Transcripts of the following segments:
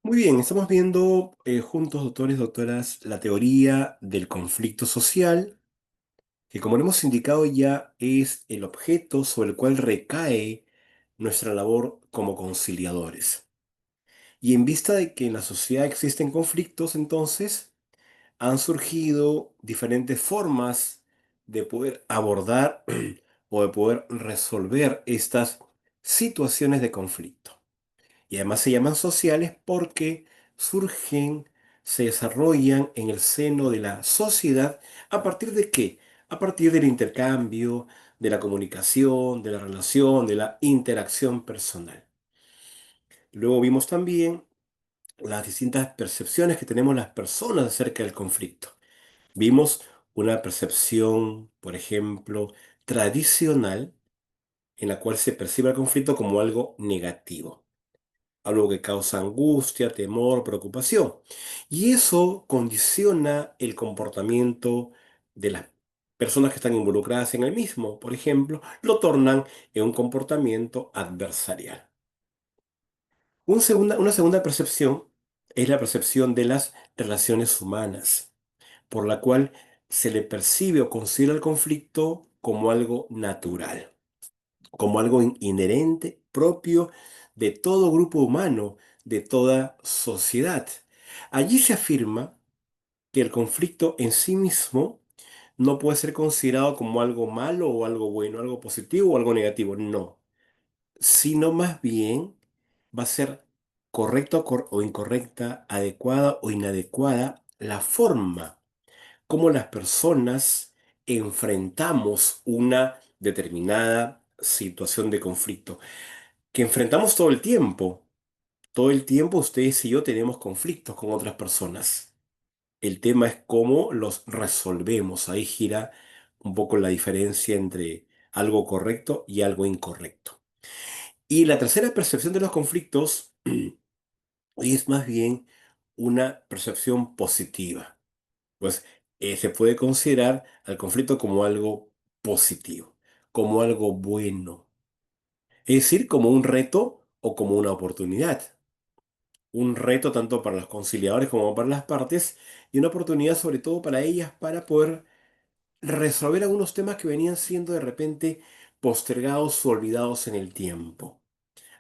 Muy bien, estamos viendo juntos, doctores, doctoras, la teoría del conflicto social, que como lo hemos indicado ya es el objeto sobre el cual recae nuestra labor como conciliadores. Y en vista de que en la sociedad existen conflictos, entonces han surgido diferentes formas de poder abordar o de poder resolver estas situaciones de conflicto. Y además se llaman sociales porque surgen, se desarrollan en el seno de la sociedad. ¿A partir de qué? A partir del intercambio, de la comunicación, de la relación, de la interacción personal. Luego vimos también las distintas percepciones que tenemos las personas acerca del conflicto. Vimos una percepción, por ejemplo, tradicional, en la cual se percibe el conflicto como algo negativo, algo que causa angustia, temor, preocupación. Y eso condiciona el comportamiento de las personas que están involucradas en el mismo. Por ejemplo, lo tornan en un comportamiento adversarial. Una segunda percepción es la percepción de las relaciones humanas, por la cual se le percibe o considera el conflicto como algo natural, como algo inherente, propio de todo grupo humano, de toda sociedad. Allí se afirma que el conflicto en sí mismo no puede ser considerado como algo malo o algo bueno, algo positivo o algo negativo, no, sino más bien va a ser correcto o incorrecta, adecuada o inadecuada la forma como las personas enfrentamos una determinada situación de conflicto, que enfrentamos todo el tiempo. Todo el tiempo ustedes y yo tenemos conflictos con otras personas. El tema es cómo los resolvemos. Ahí gira un poco la diferencia entre algo correcto y algo incorrecto. Y la tercera percepción de los conflictos es más bien una percepción positiva. Pues se puede considerar al conflicto como algo positivo, como algo bueno. Es decir, como un reto o como una oportunidad. Un reto tanto para los conciliadores como para las partes y una oportunidad sobre todo para ellas para poder resolver algunos temas que venían siendo de repente postergados o olvidados en el tiempo.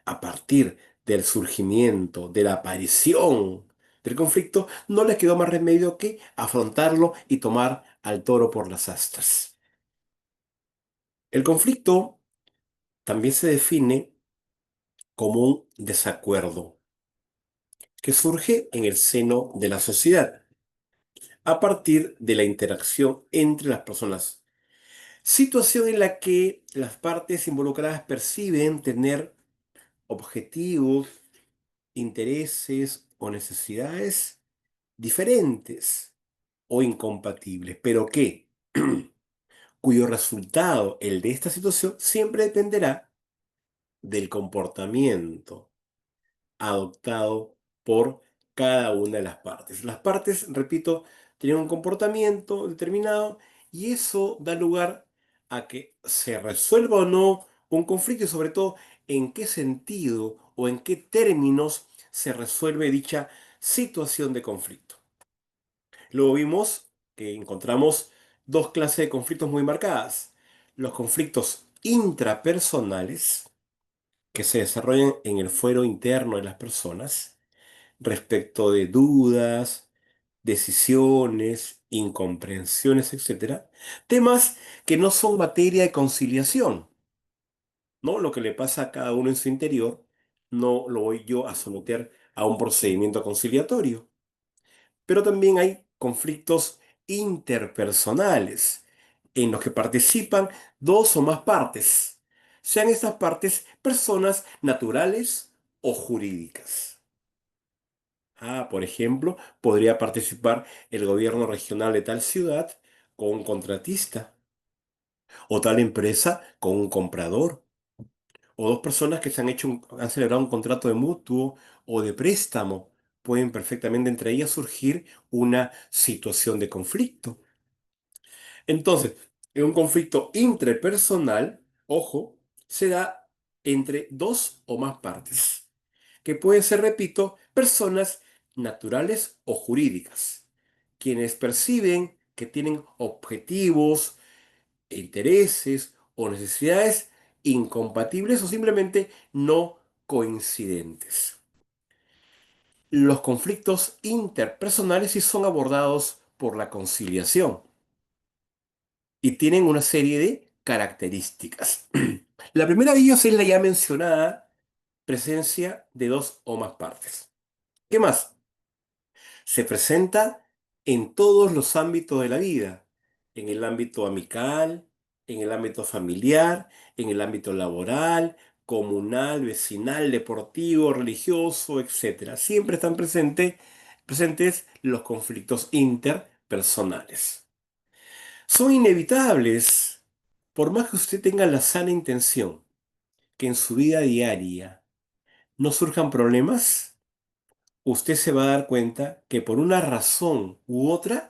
A partir del surgimiento, de la aparición del conflicto, no les quedó más remedio que afrontarlo y tomar al toro por las astas. El conflicto también se define como un desacuerdo que surge en el seno de la sociedad a partir de la interacción entre las personas. Situación en la que las partes involucradas perciben tener objetivos, intereses o necesidades diferentes o incompatibles, pero que cuyo resultado, el de esta situación, siempre dependerá del comportamiento adoptado por cada una de las partes. Las partes, repito, tienen un comportamiento determinado y eso da lugar a que se resuelva o no un conflicto y sobre todo en qué sentido o en qué términos se resuelve dicha situación de conflicto. Luego vimos que encontramos dos clases de conflictos muy marcadas. Los conflictos intrapersonales, que se desarrollan en el fuero interno de las personas, respecto de dudas, decisiones, incomprensiones, etcétera. Temas que no son materia de conciliación, ¿no? Lo que le pasa a cada uno en su interior, no lo voy yo a someter a un procedimiento conciliatorio. Pero también hay conflictos interpersonales en los que participan dos o más partes, sean estas partes personas naturales o jurídicas. Por ejemplo, podría participar el gobierno regional de tal ciudad con un contratista, o tal empresa con un comprador, o dos personas que han celebrado un contrato de mutuo o de préstamo. Pueden perfectamente entre ellas surgir una situación de conflicto. Entonces, en un conflicto intrapersonal, ojo, se da entre dos o más partes. que pueden ser, repito, personas naturales o jurídicas, quienes perciben que tienen objetivos, intereses o necesidades incompatibles o simplemente no coincidentes. Los conflictos interpersonales sí son abordados por la conciliación y tienen una serie de características. La primera de ellas es la ya mencionada presencia de dos o más partes. ¿Qué más? Se presenta en todos los ámbitos de la vida, en el ámbito amical, en el ámbito familiar, en el ámbito laboral, comunal, vecinal, deportivo, religioso, etcétera. Siempre están presentes los conflictos interpersonales. Son inevitables, por más que usted tenga la sana intención que en su vida diaria no surjan problemas. Usted se va a dar cuenta que por una razón u otra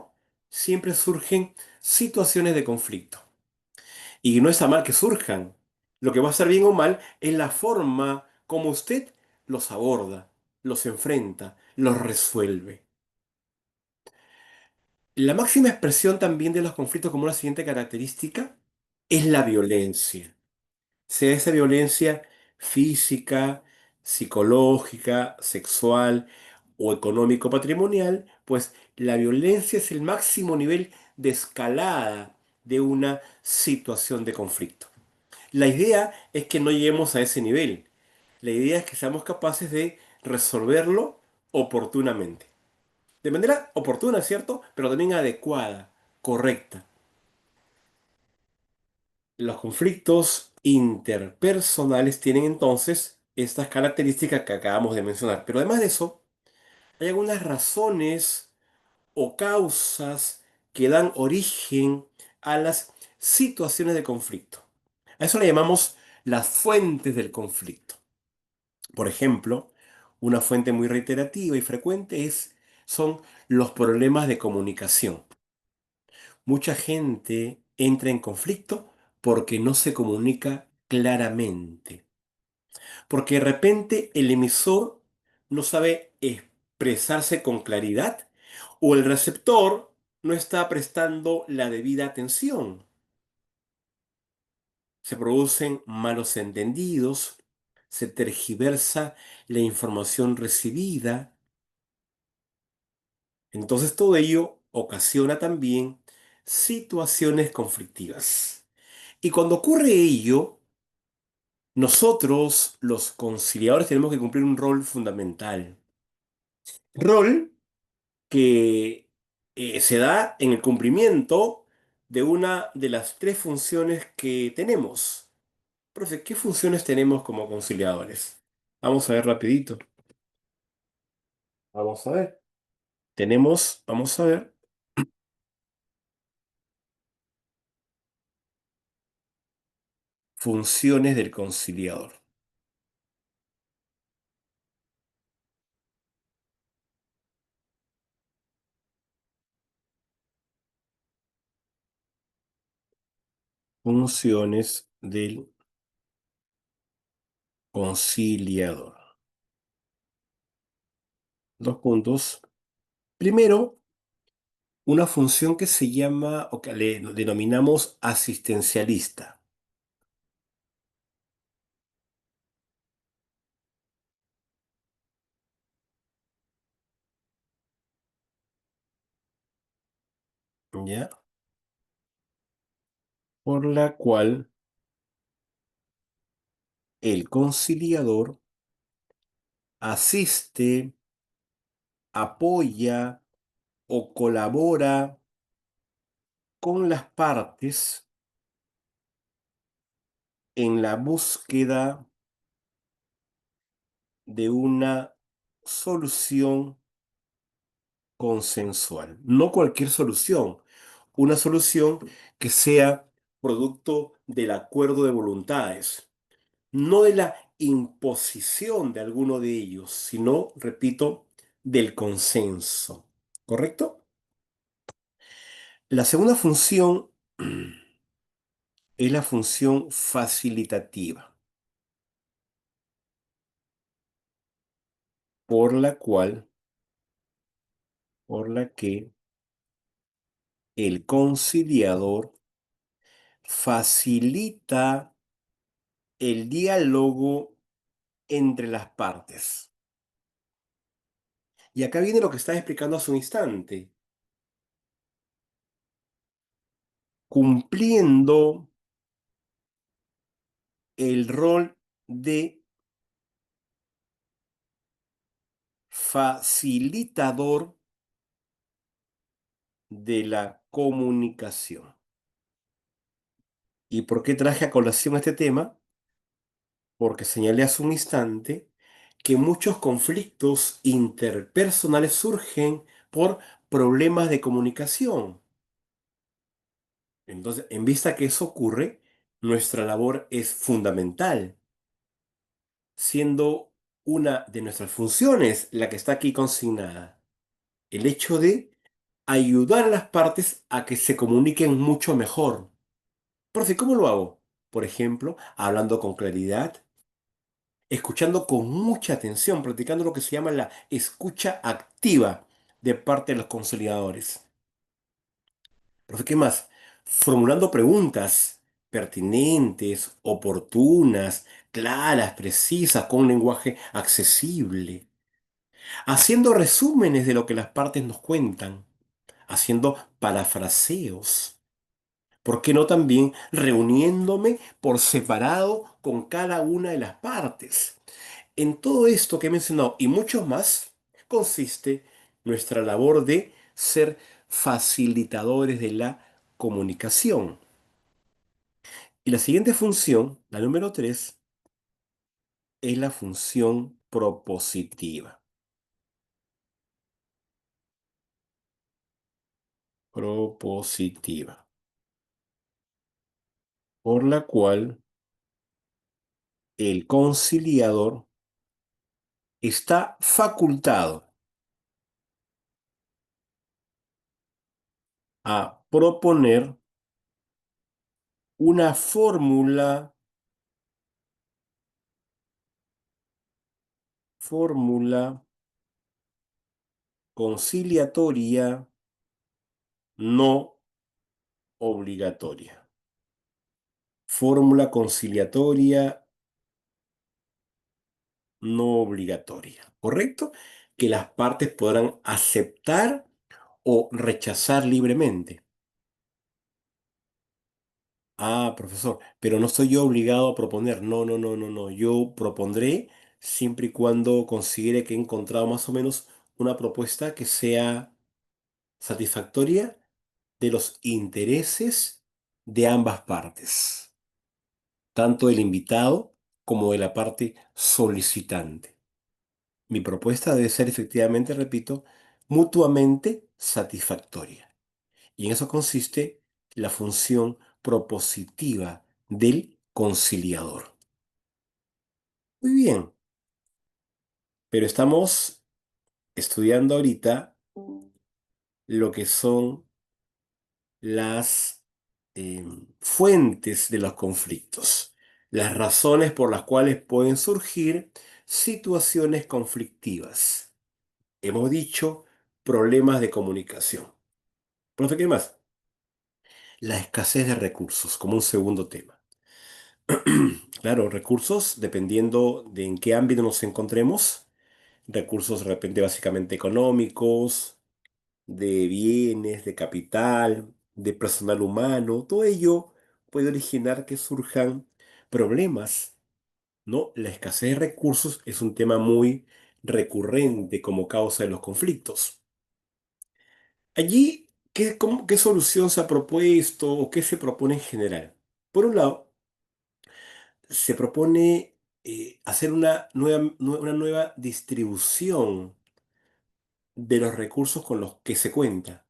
siempre surgen situaciones de conflicto. Y no está mal que surjan. Lo que va a estar bien o mal es la forma como usted los aborda, los enfrenta, los resuelve. La máxima expresión también de los conflictos como una siguiente característica es la violencia. Sea esa violencia física, psicológica, sexual o económico-patrimonial, pues la violencia es el máximo nivel de escalada de una situación de conflicto. La idea es que no lleguemos a ese nivel. La idea es que seamos capaces de resolverlo oportunamente. De manera oportuna, ¿cierto? Pero también adecuada, correcta. Los conflictos interpersonales tienen entonces estas características que acabamos de mencionar. Pero además de eso, hay algunas razones o causas que dan origen a las situaciones de conflicto. A eso le llamamos las fuentes del conflicto. Por ejemplo, una fuente muy reiterativa y frecuente son los problemas de comunicación. Mucha gente entra en conflicto porque no se comunica claramente, porque de repente el emisor no sabe expresarse con claridad o el receptor no está prestando la debida atención. Se producen malos entendidos, se tergiversa la información recibida. Entonces todo ello ocasiona también situaciones conflictivas. Y cuando ocurre ello, nosotros, los conciliadores, tenemos que cumplir un rol fundamental. Rol que se da en el cumplimiento de una de las tres funciones que tenemos. Profe, ¿qué funciones tenemos como conciliadores? Vamos a ver rapidito. Vamos a ver. Vamos a ver, funciones del conciliador. Funciones del conciliador. Dos puntos. Primero, una función que se llama o que le denominamos asistencialista. ¿Ya? Por la cual el conciliador asiste, apoya o colabora con las partes en la búsqueda de una solución consensual. No cualquier solución, una solución que sea producto del acuerdo de voluntades, no de la imposición de alguno de ellos, sino, repito, del consenso. ¿Correcto? La segunda función es la función facilitativa. por la cual, por la que el conciliador facilita el diálogo entre las partes. Y acá viene lo que estaba explicando hace un instante. Cumpliendo el rol de facilitador de la comunicación. ¿Y por qué traje a colación este tema? Porque señalé hace un instante que muchos conflictos interpersonales surgen por problemas de comunicación. Entonces, en vista que eso ocurre, nuestra labor es fundamental, siendo una de nuestras funciones la que está aquí consignada. El hecho de ayudar a las partes a que se comuniquen mucho mejor. Profe, ¿cómo lo hago? Por ejemplo, hablando con claridad, escuchando con mucha atención, practicando lo que se llama la escucha activa de parte de los conciliadores. Profe, ¿qué más? Formulando preguntas pertinentes, oportunas, claras, precisas, con un lenguaje accesible. Haciendo resúmenes de lo que las partes nos cuentan. Haciendo parafraseos. ¿Por qué no también reuniéndome por separado con cada una de las partes? En todo esto que he mencionado y mucho más, consiste nuestra labor de ser facilitadores de la comunicación. Y la siguiente función, la número 3, es la función propositiva. Propositiva. Por la cual el conciliador está facultado a proponer una fórmula conciliatoria no obligatoria. Fórmula conciliatoria no obligatoria, ¿correcto? Que las partes podrán aceptar o rechazar libremente. Ah, profesor, pero no estoy yo obligado a proponer. No, no, no, no, no. Yo propondré siempre y cuando considere que he encontrado más o menos una propuesta que sea satisfactoria de los intereses de ambas partes, tanto del invitado como de la parte solicitante. Mi propuesta debe ser efectivamente, repito, mutuamente satisfactoria. Y en eso consiste la función propositiva del conciliador. Muy bien, pero estamos estudiando ahorita lo que son las fuentes de los conflictos, las razones por las cuales pueden surgir situaciones conflictivas. Hemos dicho problemas de comunicación. Profe, ¿qué más? La escasez de recursos como un segundo tema. Claro, recursos dependiendo de en qué ámbito nos encontremos. Recursos de repente básicamente económicos, de bienes, de capital, de personal humano. Todo ello puede originar que surjan problemas, ¿no? La escasez de recursos es un tema muy recurrente como causa de los conflictos. Allí, ¿qué solución se ha propuesto o qué se propone en general? Por un lado, se propone hacer una nueva distribución de los recursos con los que se cuenta,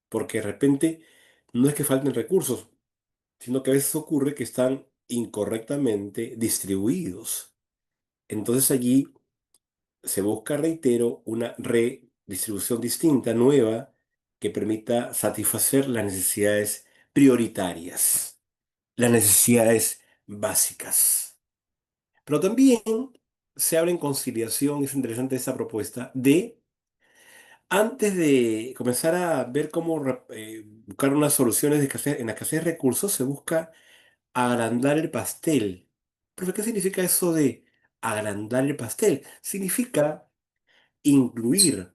porque de repente no es que falten recursos, sino que a veces ocurre que están incorrectamente distribuidos. Entonces allí se busca, reitero, una redistribución distinta, nueva, que permita satisfacer las necesidades prioritarias, las necesidades básicas. Pero también se habla en conciliación, es interesante esa propuesta, de antes de comenzar a ver cómo buscar unas soluciones en la escasez de recursos, se busca agrandar el pastel. ¿Pero qué significa eso de agrandar el pastel? Significa incluir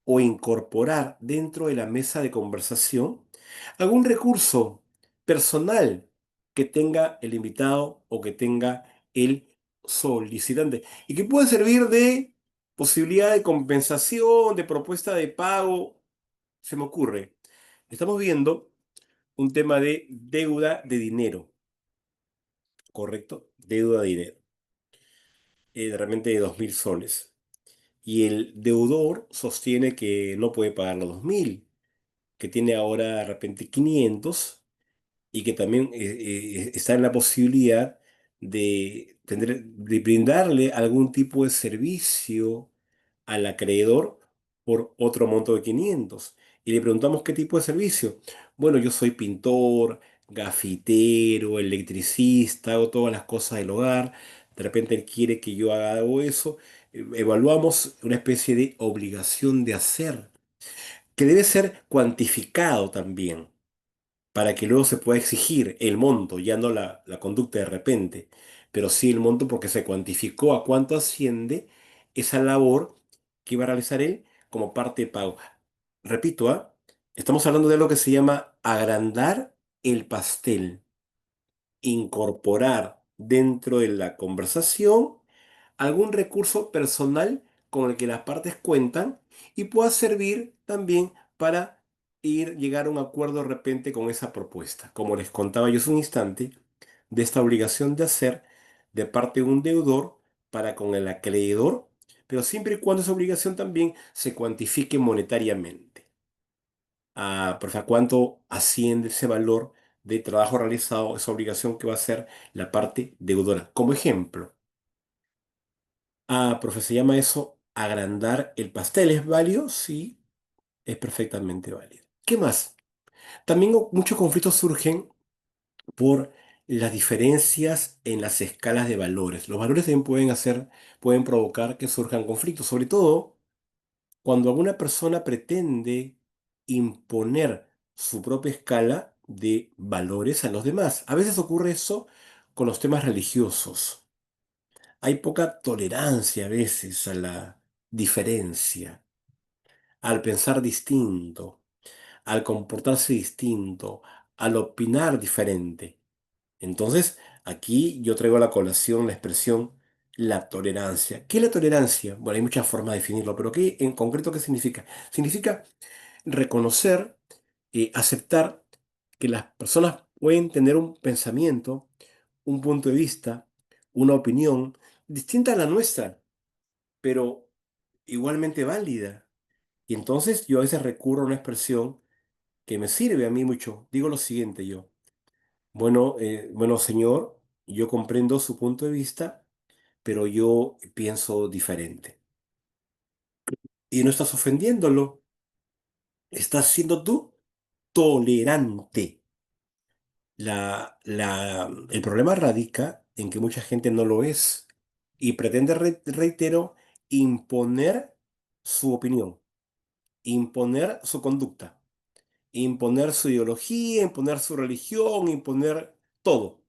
o incorporar dentro de la mesa de conversación algún recurso personal que tenga el invitado o que tenga el solicitante y que pueda servir de posibilidad de compensación, de propuesta de pago. Se me ocurre. Estamos viendo un tema de deuda de dinero, ¿correcto? Deuda de dinero, de repente de 2.000 soles. Y el deudor sostiene que no puede pagar los 2.000, que tiene ahora de repente 500 y que también está en la posibilidad de brindarle algún tipo de servicio al acreedor por otro monto de 500. Y le preguntamos qué tipo de servicio. Bueno, yo soy pintor, gafitero, electricista, hago todas las cosas del hogar. De repente él quiere que yo haga algo eso. Evaluamos una especie de obligación de hacer, que debe ser cuantificado también para que luego se pueda exigir el monto, ya no la conducta de repente, pero sí el monto porque se cuantificó a cuánto asciende esa labor que iba a realizar él como parte de pago. Repito, ¿ah? Estamos hablando de lo que se llama agrandar el pastel, incorporar dentro de la conversación algún recurso personal con el que las partes cuentan y pueda servir también para llegar a un acuerdo de repente con esa propuesta. Como les contaba yo hace un instante, de esta obligación de hacer de parte de un deudor para con el acreedor, pero siempre y cuando esa obligación también se cuantifique monetariamente. Pues, a cuánto asciende ese valor de trabajo realizado, esa obligación que va a ser la parte deudora. Como ejemplo. Profe, se llama eso agrandar el pastel. ¿Es válido? Sí, es perfectamente válido. ¿Qué más? También muchos conflictos surgen por las diferencias en las escalas de valores. Los valores también pueden provocar que surjan conflictos, sobre todo cuando alguna persona pretende imponer su propia escala de valores a los demás. A veces ocurre eso con los temas religiosos. Hay poca tolerancia a veces a la diferencia, al pensar distinto, al comportarse distinto, al opinar diferente. Entonces, aquí yo traigo a la colación la expresión la tolerancia. ¿Qué es la tolerancia? Bueno, hay muchas formas de definirlo, pero ¿qué en concreto qué significa? Significa reconocer y aceptar que las personas pueden tener un pensamiento, un punto de vista, una opinión distinta a la nuestra, pero igualmente válida. Y entonces yo a veces recurro a una expresión que me sirve a mí mucho. Digo lo siguiente yo, bueno, señor, yo comprendo su punto de vista, pero yo pienso diferente. Y no estás ofendiéndolo, estás siendo tú tolerante. El problema radica en que mucha gente no lo es y pretende, reitero, imponer su opinión, imponer su conducta, imponer su ideología, imponer su religión, imponer todo.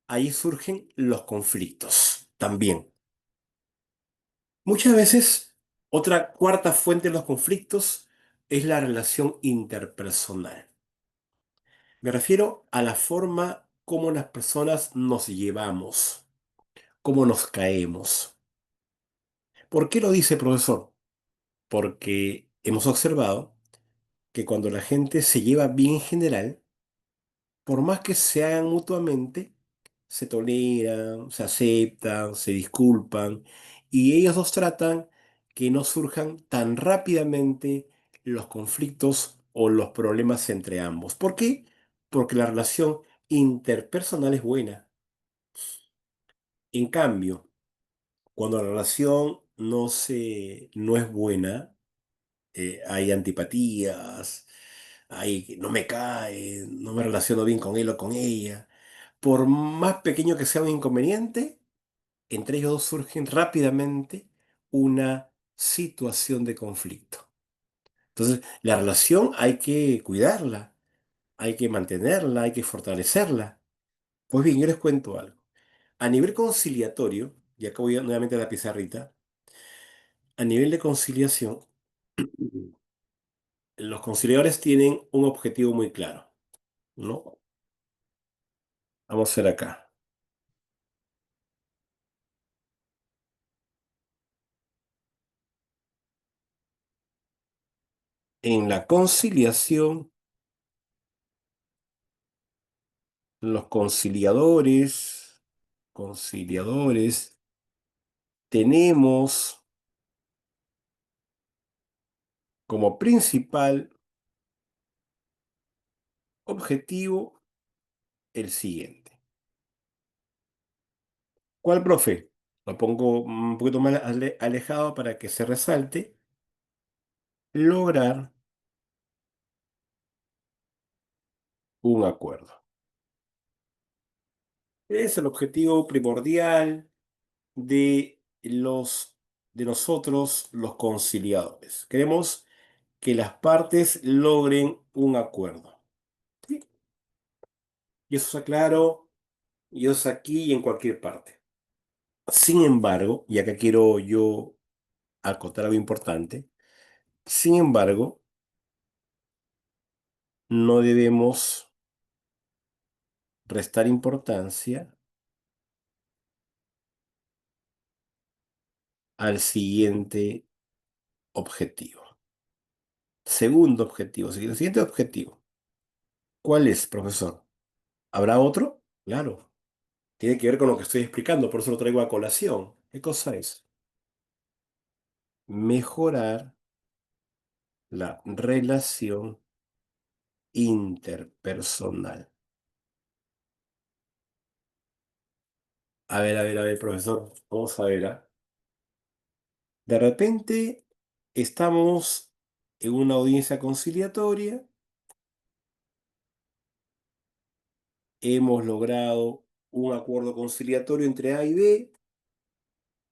Ahí surgen los conflictos también. Muchas veces, otra cuarta fuente de los conflictos es la relación interpersonal. Me refiero a la forma como las personas nos llevamos, cómo nos caemos. ¿Por qué lo dice, profesor? Porque hemos observado que cuando la gente se lleva bien en general, por más que se hagan mutuamente, se toleran, se aceptan, se disculpan y ellos dos tratan que no surjan tan rápidamente los conflictos o los problemas entre ambos. ¿Por qué? Porque la relación interpersonal es buena. En cambio, cuando la relación no es buena, hay antipatías, no me cae, no me relaciono bien con él o con ella. Por más pequeño que sea un inconveniente, entre ellos dos surgen rápidamente una situación de conflicto. Entonces, la relación hay que cuidarla, hay que mantenerla, hay que fortalecerla. Pues bien, yo les cuento algo. A nivel conciliatorio, y acá voy nuevamente a la pizarrita, a nivel de conciliación, los conciliadores tienen un objetivo muy claro, ¿no? Vamos a ver acá. En la conciliación, los conciliadores, tenemos como principal objetivo el siguiente. ¿Cuál, profe? Lo pongo un poquito más alejado para que se resalte. Lograr un acuerdo. Es el objetivo primordial de de nosotros, los conciliadores. Queremos que las partes logren un acuerdo. ¿Sí? Y eso está claro, y eso es aquí y en cualquier parte. Sin embargo, y acá quiero yo acotar algo importante, sin embargo, no debemos restar importancia al siguiente objetivo. Segundo objetivo, siguiente objetivo. ¿Cuál es, profesor? ¿Habrá otro? Claro, tiene que ver con lo que estoy explicando, por eso lo traigo a colación. ¿Qué cosa es? Mejorar la relación interpersonal. A ver, profesor, vamos a ver, ¿ah? De repente estamos en una audiencia conciliatoria, hemos logrado un acuerdo conciliatorio entre A y B,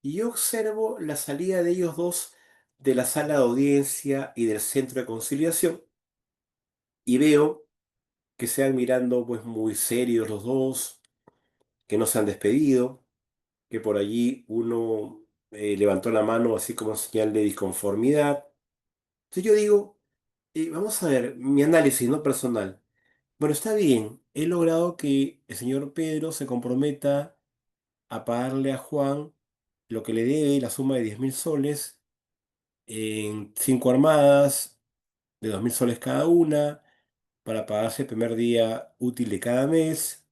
y yo observo la salida de ellos dos de la sala de audiencia y del centro de conciliación, y veo que se van mirando pues muy serios los dos, que no se han despedido, que por allí uno levantó la mano así como señal de disconformidad. Entonces yo digo, vamos a ver, mi análisis no personal. Bueno, está bien, he logrado que el señor Pedro se comprometa a pagarle a Juan lo que le debe, la suma de 10.000 soles, en 5 armadas de 2.000 soles cada una, para pagarse el primer día útil de cada mes,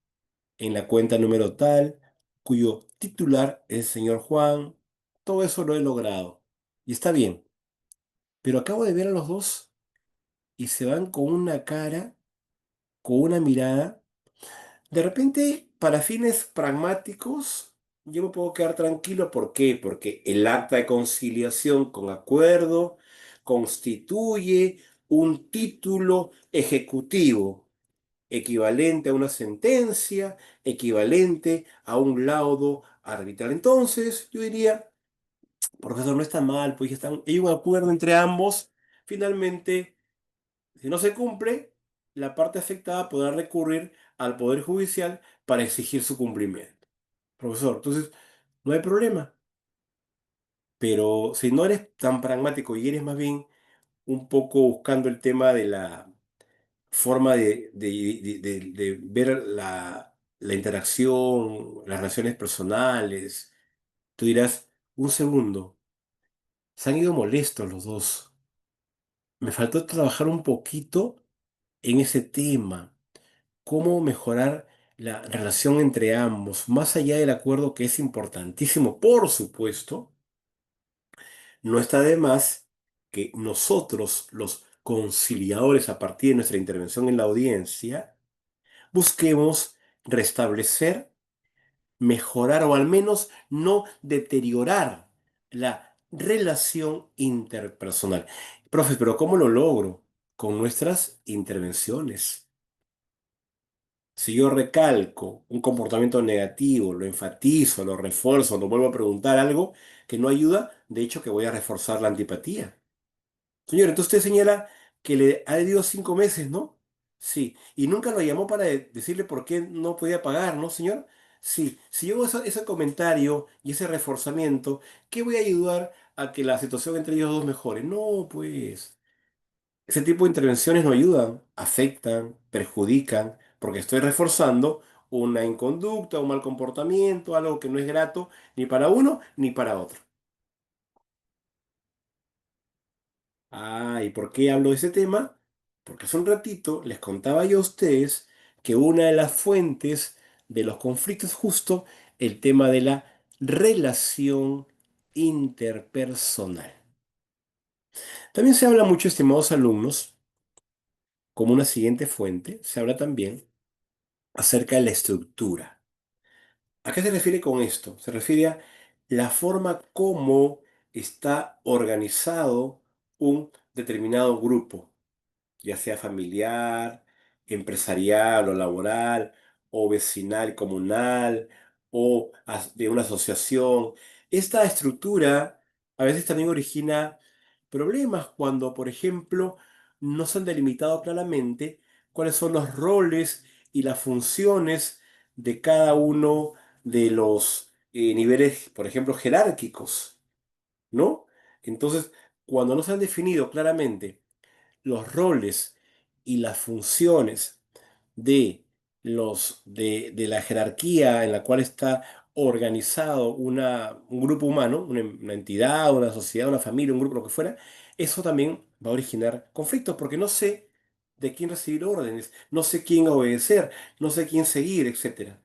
en la cuenta número tal, cuyo titular es el señor Juan. Todo eso lo he logrado. Y está bien. Pero acabo de ver a los dos y se van con una cara, con una mirada. De repente, para fines pragmáticos, yo me puedo quedar tranquilo. ¿Por qué? Porque el acta de conciliación con acuerdo constituye un título ejecutivo equivalente a una sentencia, equivalente a un laudo arbitral. Entonces, yo diría, profesor, no está mal, pues ya hay un acuerdo entre ambos. Finalmente, si no se cumple, la parte afectada podrá recurrir al Poder Judicial para exigir su cumplimiento. Profesor, entonces, no hay problema. Pero si no eres tan pragmático y eres más bien un poco buscando el tema de la forma de ver la interacción, las relaciones personales, tú dirás, un segundo, se han ido molestos los dos. Me faltó trabajar un poquito en ese tema, cómo mejorar la relación entre ambos, más allá del acuerdo que es importantísimo, por supuesto. No está de más que nosotros, los conciliadores, a partir de nuestra intervención en la audiencia, busquemos restablecer, mejorar o al menos no deteriorar la relación interpersonal. Profe, pero ¿cómo lo logro? Con nuestras intervenciones. Si yo recalco un comportamiento negativo, lo enfatizo, lo refuerzo, lo vuelvo a preguntar algo que no ayuda, de hecho que voy a reforzar la antipatía. Señor, entonces usted señala que le ha debido 5 meses, ¿no? Sí. Y nunca lo llamó para decirle por qué no podía pagar, ¿no, señor? Sí. Si yo hago ese comentario y ese reforzamiento, ¿qué voy a ayudar a que la situación entre ellos dos mejore? No, pues. Ese tipo de intervenciones no ayudan, afectan, perjudican, porque estoy reforzando una inconducta, un mal comportamiento, algo que no es grato ni para uno ni para otro. Ah, ¿y por qué hablo de ese tema? Porque hace un ratito les contaba yo a ustedes que una de las fuentes de los conflictos es justo el tema de la relación interpersonal. También se habla mucho, estimados alumnos, como una siguiente fuente, se habla también acerca de la estructura. ¿A qué se refiere con esto? Se refiere a la forma como está organizado un determinado grupo, ya sea familiar, empresarial o laboral, o vecinal, comunal, o de una asociación. Esta estructura a veces también origina problemas cuando, por ejemplo, no se han delimitado claramente cuáles son los roles y las funciones de cada uno de los niveles, por ejemplo, jerárquicos, ¿no? Entonces, cuando no se han definido claramente los roles y las funciones de de la jerarquía en la cual está organizado un grupo humano, una entidad, una sociedad, una familia, un grupo, lo que fuera, eso también va a originar conflictos porque no sé de quién recibir órdenes, no sé quién obedecer, no sé quién seguir, etcétera.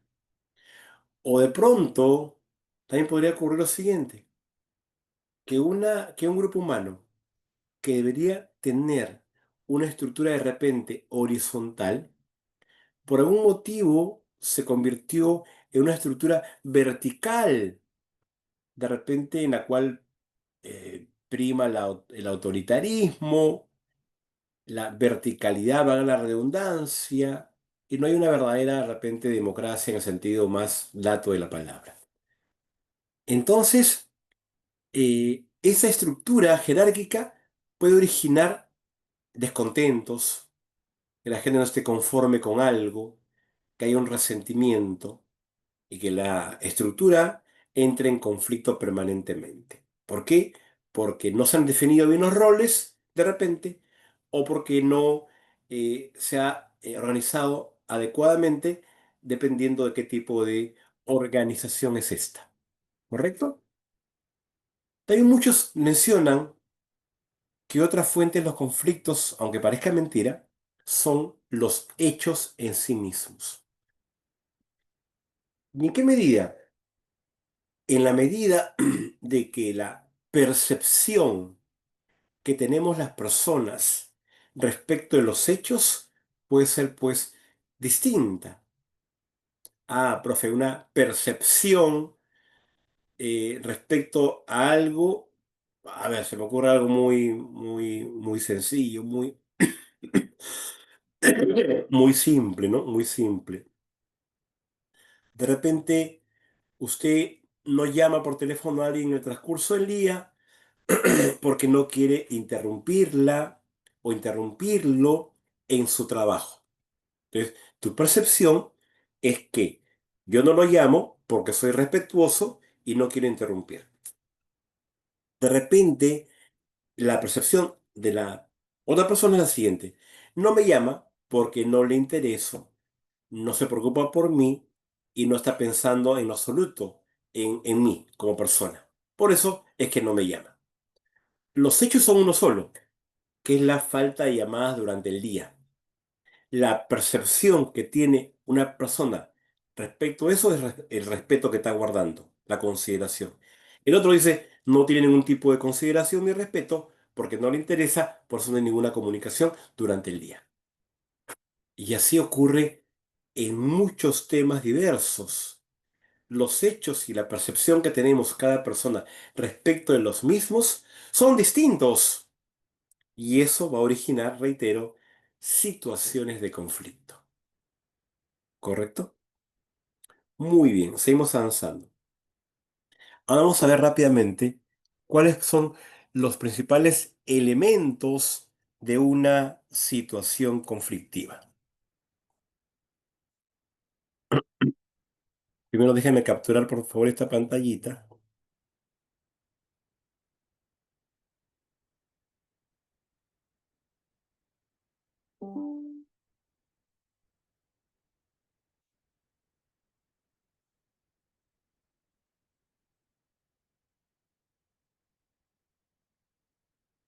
O de pronto, también podría ocurrir lo siguiente, que un grupo humano que debería tener una estructura de repente horizontal, por algún motivo se convirtió en una estructura vertical, de repente en la cual prima el autoritarismo, la verticalidad, valga la redundancia, y no hay una verdadera, de repente, democracia en el sentido más lato de la palabra. Entonces, esa estructura jerárquica puede originar descontentos, que la gente no esté conforme con algo, que haya un resentimiento y que la estructura entre en conflicto permanentemente. ¿Por qué? Porque no se han definido bien los roles de repente o porque no se ha organizado adecuadamente dependiendo de qué tipo de organización es esta. ¿Correcto? También muchos mencionan que otra fuente de los conflictos, aunque parezca mentira, son los hechos en sí mismos. ¿Y en qué medida? En la medida de que la percepción que tenemos las personas respecto de los hechos puede ser pues distinta. Ah, profe, una percepción respecto a algo, a ver, se me ocurre algo muy sencillo, muy simple, ¿no? Muy simple. De repente, usted no llama por teléfono a alguien en el transcurso del día porque no quiere interrumpirla o interrumpirlo en su trabajo. Entonces, tu percepción es que yo no lo llamo porque soy respetuoso y no quiero interrumpir. De repente, la percepción de la otra persona es la siguiente. No me llama porque no le intereso, no se preocupa por mí y no está pensando en lo absoluto en mí como persona. Por eso es que no me llama. Los hechos son uno solo, que es la falta de llamadas durante el día. La percepción que tiene una persona respecto a eso es el respeto que está guardando, la consideración. El otro dice, no tiene ningún tipo de consideración ni respeto porque no le interesa, por eso no hay ninguna comunicación durante el día. Y así ocurre en muchos temas diversos. Los hechos y la percepción que tenemos cada persona respecto de los mismos son distintos. Y eso va a originar, reitero, situaciones de conflicto. ¿correcto? Muy bien, seguimos avanzando. Ahora vamos a ver rápidamente cuáles son los principales elementos de una situación conflictiva. Primero déjenme capturar por favor esta pantallita.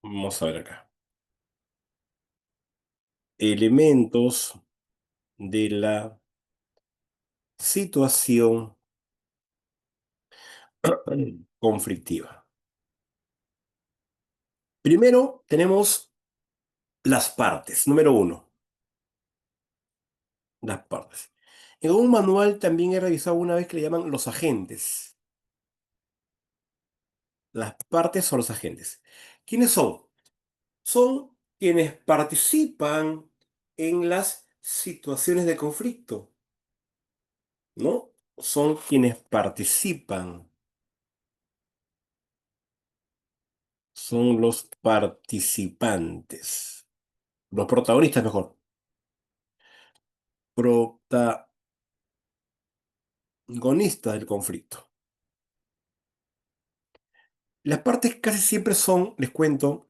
Vamos a ver acá. Elementos de la situación conflictiva. Primero tenemos las partes. Número uno, las partes. En un manual también he revisado una vez que le llaman los agentes. Las partes son los agentes. ¿Quiénes son? Son quienes participan en las situaciones de conflicto, ¿no? Son quienes participan, son los participantes, los protagonistas mejor, protagonistas del conflicto. Las partes casi siempre son, les cuento,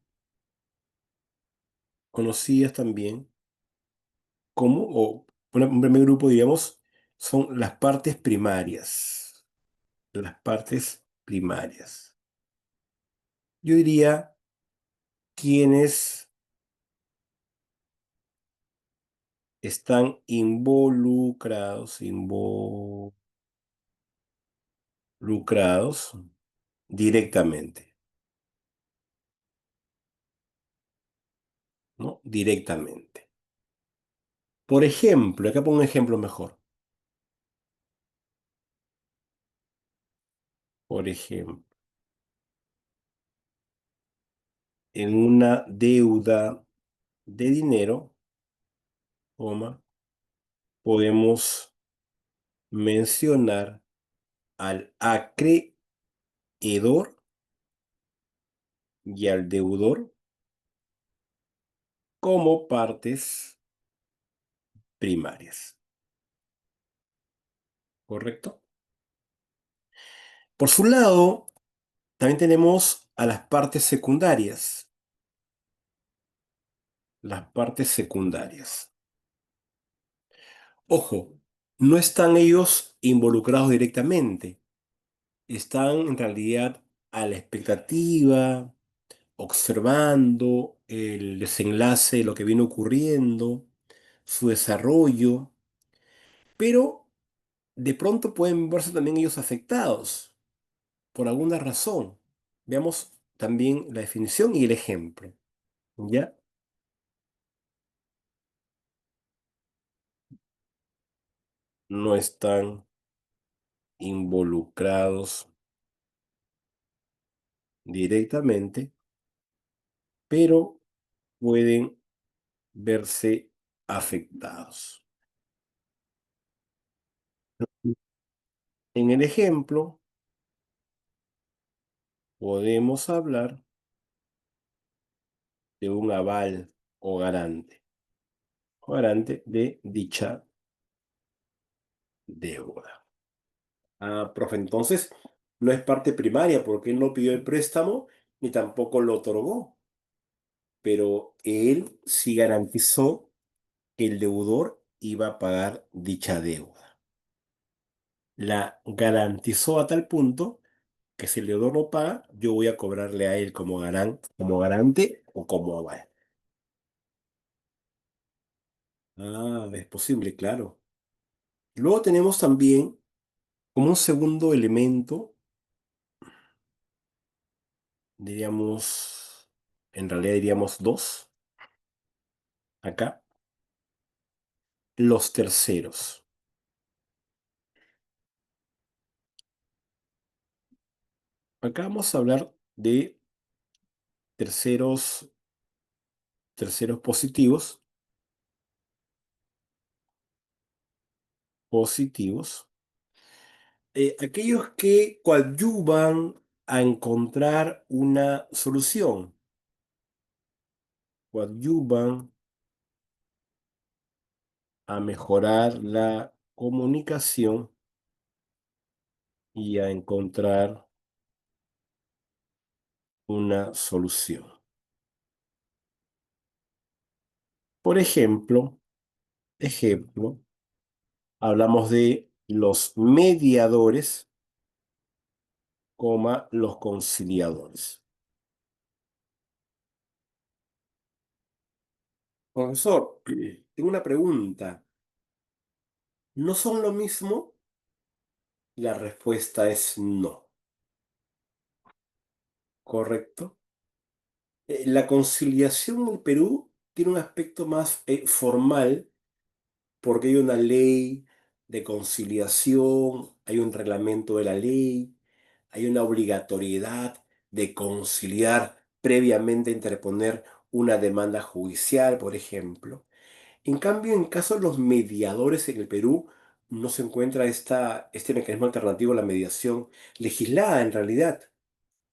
conocidas también como, o un primer grupo, digamos, son las partes primarias. Las partes primarias. Yo diría quienes están involucrados directamente, ¿no? Directamente. Por ejemplo, acá pongo un ejemplo mejor. Por ejemplo, en una deuda de dinero, coma, podemos mencionar al acreedor y al deudor como partes primarias, ¿correcto? Por su lado, también tenemos a las partes secundarias. Las partes secundarias. Ojo, no están ellos involucrados directamente. Están en realidad a la expectativa, observando el desenlace de lo que viene ocurriendo, su desarrollo, pero de pronto pueden verse también ellos afectados por alguna razón. Veamos también la definición y el ejemplo. ¿Ya? No están involucrados directamente, pero pueden verse afectados. En el ejemplo, podemos hablar de un aval o garante de dicha deuda. Ah, profe, entonces no es parte primaria porque él no pidió el préstamo ni tampoco lo otorgó, pero él sí garantizó que el deudor iba a pagar dicha deuda. La garantizó a tal punto que si el deudor no paga, yo voy a cobrarle a él como garante o como aval. Ah, es posible, claro. Luego tenemos también como un segundo elemento, diríamos, en realidad diríamos dos, acá, los terceros. Acá vamos a hablar de terceros, terceros positivos positivos, aquellos que coadyuvan a encontrar una solución, coadyuvan a mejorar la comunicación y a encontrar una solución. Por ejemplo, hablamos de los mediadores, los conciliadores. Profesor, tengo una pregunta. ¿No son lo mismo? La respuesta es no, ¿correcto? La conciliación en Perú tiene un aspecto más formal porque hay una ley de conciliación, hay un reglamento de la ley, hay una obligatoriedad de conciliar previamente interponer una demanda judicial, por ejemplo. En cambio, en caso de los mediadores en el Perú, no se encuentra este mecanismo alternativo a la mediación legislada en realidad.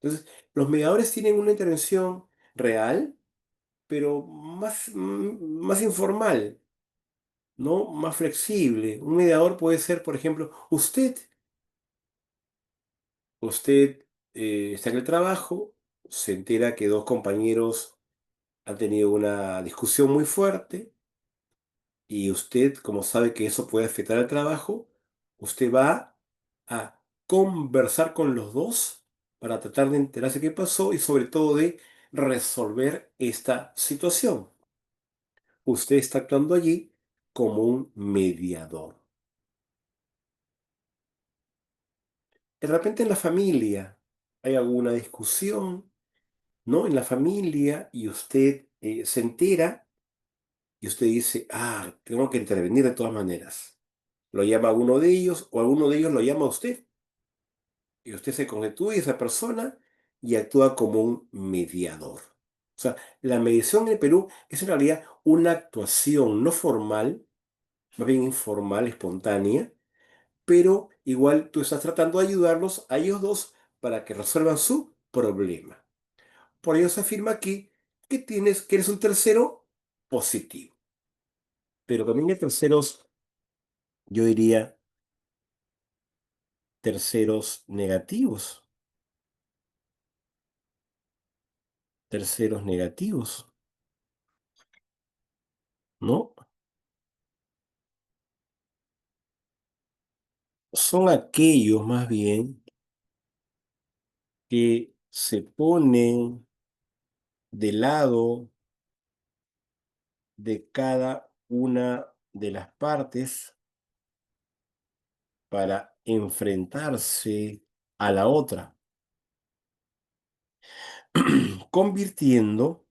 Entonces, los mediadores tienen una intervención real, pero más informal, ¿no? Más flexible. Un mediador puede ser, por ejemplo, usted está en el trabajo, se entera que dos compañeros han tenido una discusión muy fuerte y usted, como sabe que eso puede afectar al trabajo, usted va a conversar con los dos para tratar de enterarse qué pasó y sobre todo de resolver esta situación. Usted está actuando allí como un mediador. De repente en la familia hay alguna discusión, ¿no? En la familia y usted se entera y usted dice, tengo que intervenir de todas maneras. Lo llama a uno de ellos o alguno de ellos lo llama a usted y usted se constituye esa persona y actúa como un mediador. O sea, la mediación en el Perú es en realidad una actuación no formal, más bien informal, espontánea, pero igual tú estás tratando de ayudarlos a ellos dos para que resuelvan su problema. Por ello se afirma aquí que eres un tercero positivo. Pero también hay terceros, yo diría, terceros negativos. Terceros negativos, ¿no? Son aquellos más bien que se ponen del lado de cada una de las partes para enfrentarse a la otra, convirtiendo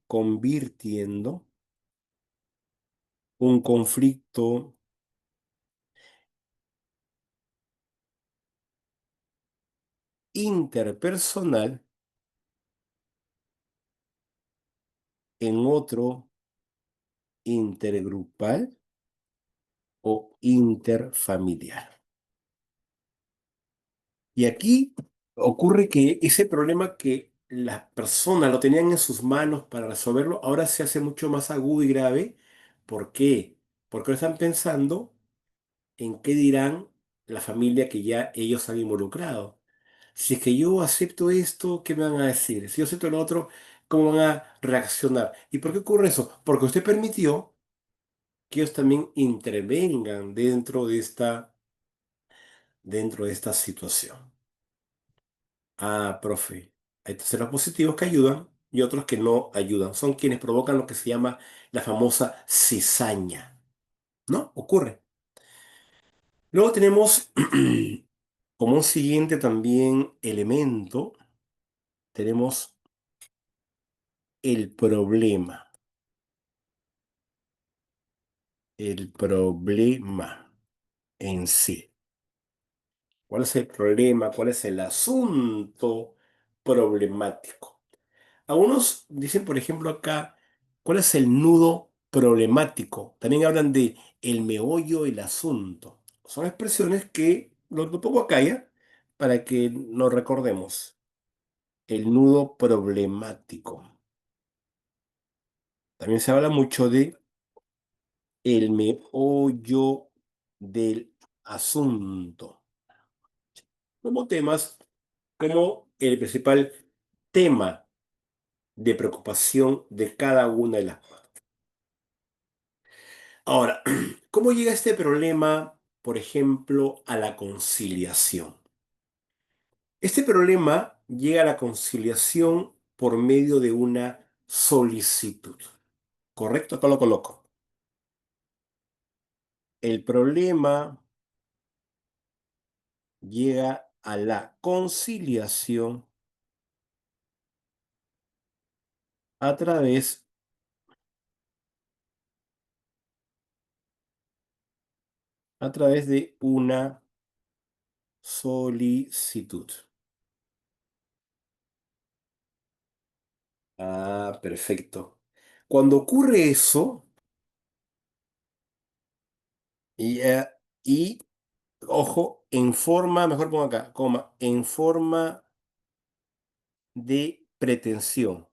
un conflicto interpersonal en otro intergrupal o interfamiliar. Y aquí ocurre que ese problema que las personas lo tenían en sus manos para resolverlo, ahora se hace mucho más agudo y grave. ¿Por qué? Porque ahora están pensando en qué dirán la familia que ya ellos han involucrado. Si es que yo acepto esto, ¿qué me van a decir? Si yo acepto lo otro, ¿cómo van a reaccionar? ¿Y por qué ocurre eso? Porque usted permitió que ellos también intervengan dentro de esta situación. Profe, hay terceros positivos que ayudan y otros que no ayudan. Son quienes provocan lo que se llama la famosa cizaña, ¿no? Ocurre. Luego tenemos como un siguiente también elemento, tenemos el problema. El problema en sí. ¿Cuál es el problema? ¿Cuál es el asunto problemático? Algunos dicen, por ejemplo, acá, ¿cuál es el nudo problemático? También hablan de el meollo, el asunto. Son expresiones que lo pongo acá ya para que nos recordemos. El nudo problemático. También se habla mucho de el meollo del asunto, como temas, como el principal tema de preocupación de cada una de las partes. Ahora, ¿cómo llega este problema, por ejemplo, a la conciliación? Este problema llega a la conciliación por medio de una solicitud. ¿Correcto? Acá lo coloco. El problema llega a la conciliación a través, a través de una solicitud. Ah, perfecto. Cuando ocurre eso, y, y ojo, en forma, mejor pongo acá, coma, en forma de pretensión,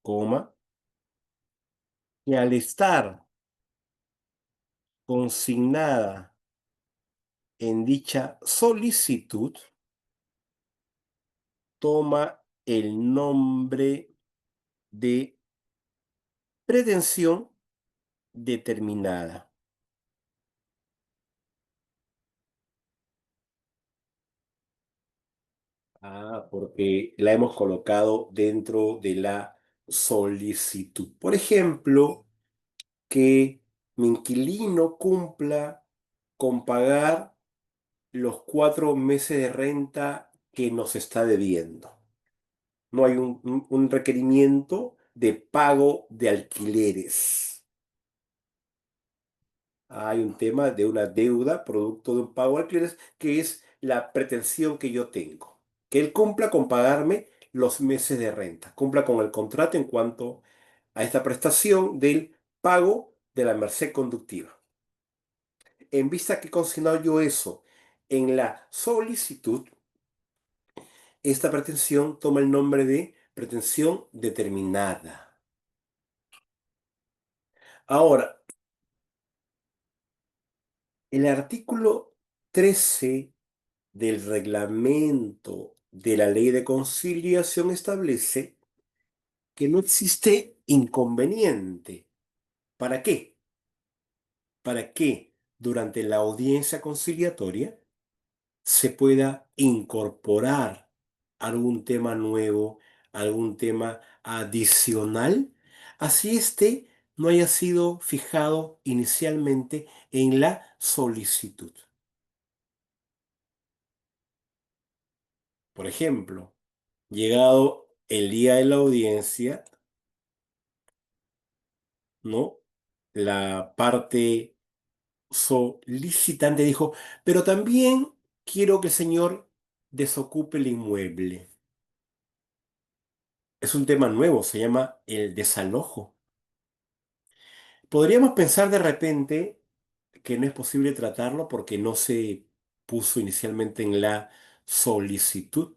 coma, y al estar consignada en dicha solicitud, toma el nombre de pretensión determinada. Ah, porque la hemos colocado dentro de la solicitud. Por ejemplo, que mi inquilino cumpla con pagar los 4 meses de renta que nos está debiendo. No hay un requerimiento de pago de alquileres. Hay un tema de una deuda producto de un pago de alquileres que es la pretensión que yo tengo. Que él cumpla con pagarme los meses de renta, cumpla con el contrato en cuanto a esta prestación del pago de la merced conductiva. En vista que he consignado yo eso en la solicitud, esta pretensión toma el nombre de pretensión determinada. Ahora, el artículo 13 del reglamento de la ley de conciliación establece que no existe inconveniente. ¿Para qué? Para que durante la audiencia conciliatoria se pueda incorporar algún tema nuevo, algún tema adicional, así este no haya sido fijado inicialmente en la solicitud. Por ejemplo, llegado el día de la audiencia, ¿no? La parte solicitante dijo, pero también quiero que el señor desocupe el inmueble. Es un tema nuevo, se llama el desalojo. Podríamos pensar de repente que no es posible tratarlo porque no se puso inicialmente en la solicitud.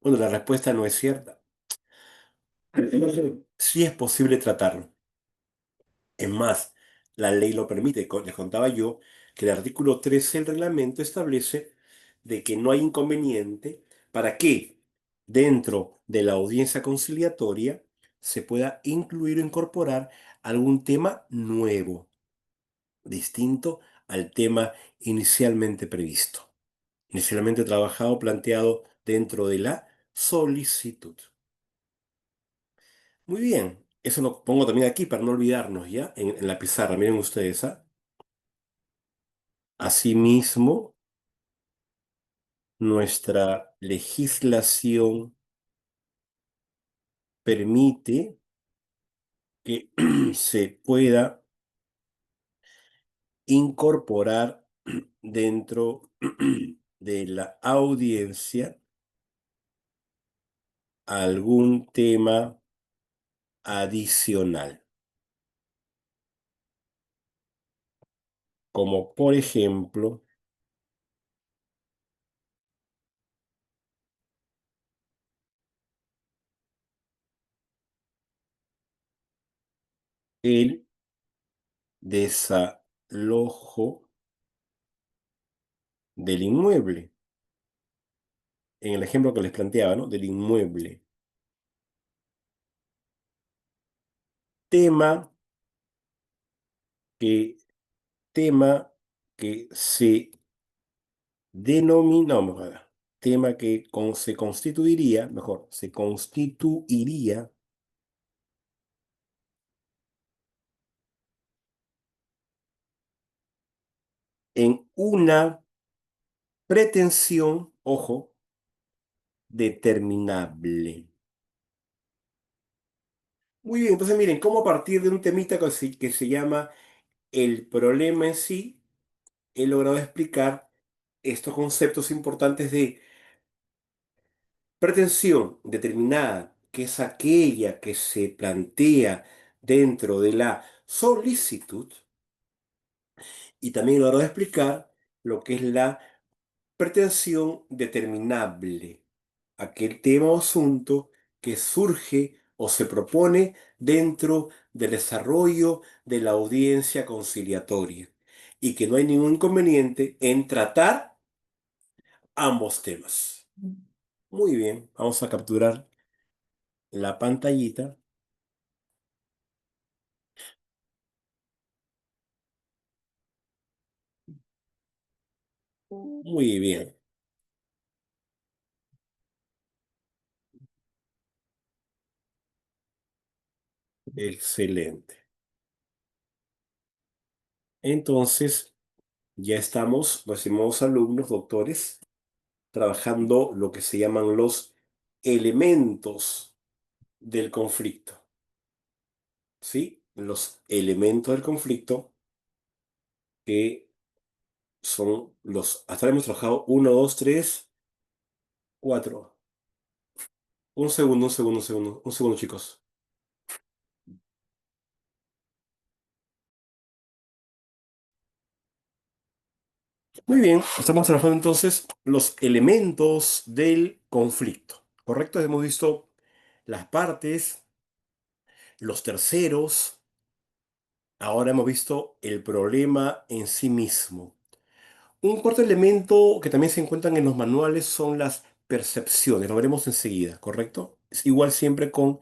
Bueno, la respuesta no es cierta. Sí es posible tratarlo. Es más, la ley lo permite. Les contaba yo que el artículo 13 del reglamento establece de que no hay inconveniente para que dentro de la audiencia conciliatoria se pueda incluir o incorporar algún tema nuevo, distinto al tema inicialmente previsto, inicialmente trabajado, planteado dentro de la solicitud. Muy bien, eso lo pongo también aquí para no olvidarnos ya en la pizarra. Miren ustedes, ¿ah? Asimismo, nuestra legislación permite que se pueda incorporar dentro de la audiencia algún tema adicional. como por ejemplo el desalojo del inmueble, en el ejemplo que les planteaba, ¿no? Del inmueble. Tema que, tema que se denomina, no, mejor, tema que se constituiría, mejor, se constituiría en una pretensión, ojo, determinable. Muy bien, entonces miren, cómo a partir de un temita que se llama el problema en sí, he logrado explicar estos conceptos importantes de pretensión determinada, que es aquella que se plantea dentro de la solicitud, y también he logrado explicar lo que es la pretensión determinable, aquel tema o asunto que surge o se propone dentro del desarrollo de la audiencia conciliatoria y que no hay ningún inconveniente en tratar ambos temas. Muy bien, vamos a capturar la pantallita. Muy bien, excelente. Entonces, ya estamos, los estimados alumnos, doctores, trabajando lo que se llaman los elementos del conflicto, ¿sí? Los elementos del conflicto que son los, hasta ahora hemos trabajado uno, dos, tres, cuatro. Un segundo, chicos. Muy bien, estamos trabajando entonces los elementos del conflicto, ¿correcto? Hemos visto las partes, los terceros, ahora hemos visto el problema en sí mismo. Un cuarto elemento que también se encuentran en los manuales son las percepciones, lo veremos enseguida, ¿correcto? Es igual siempre con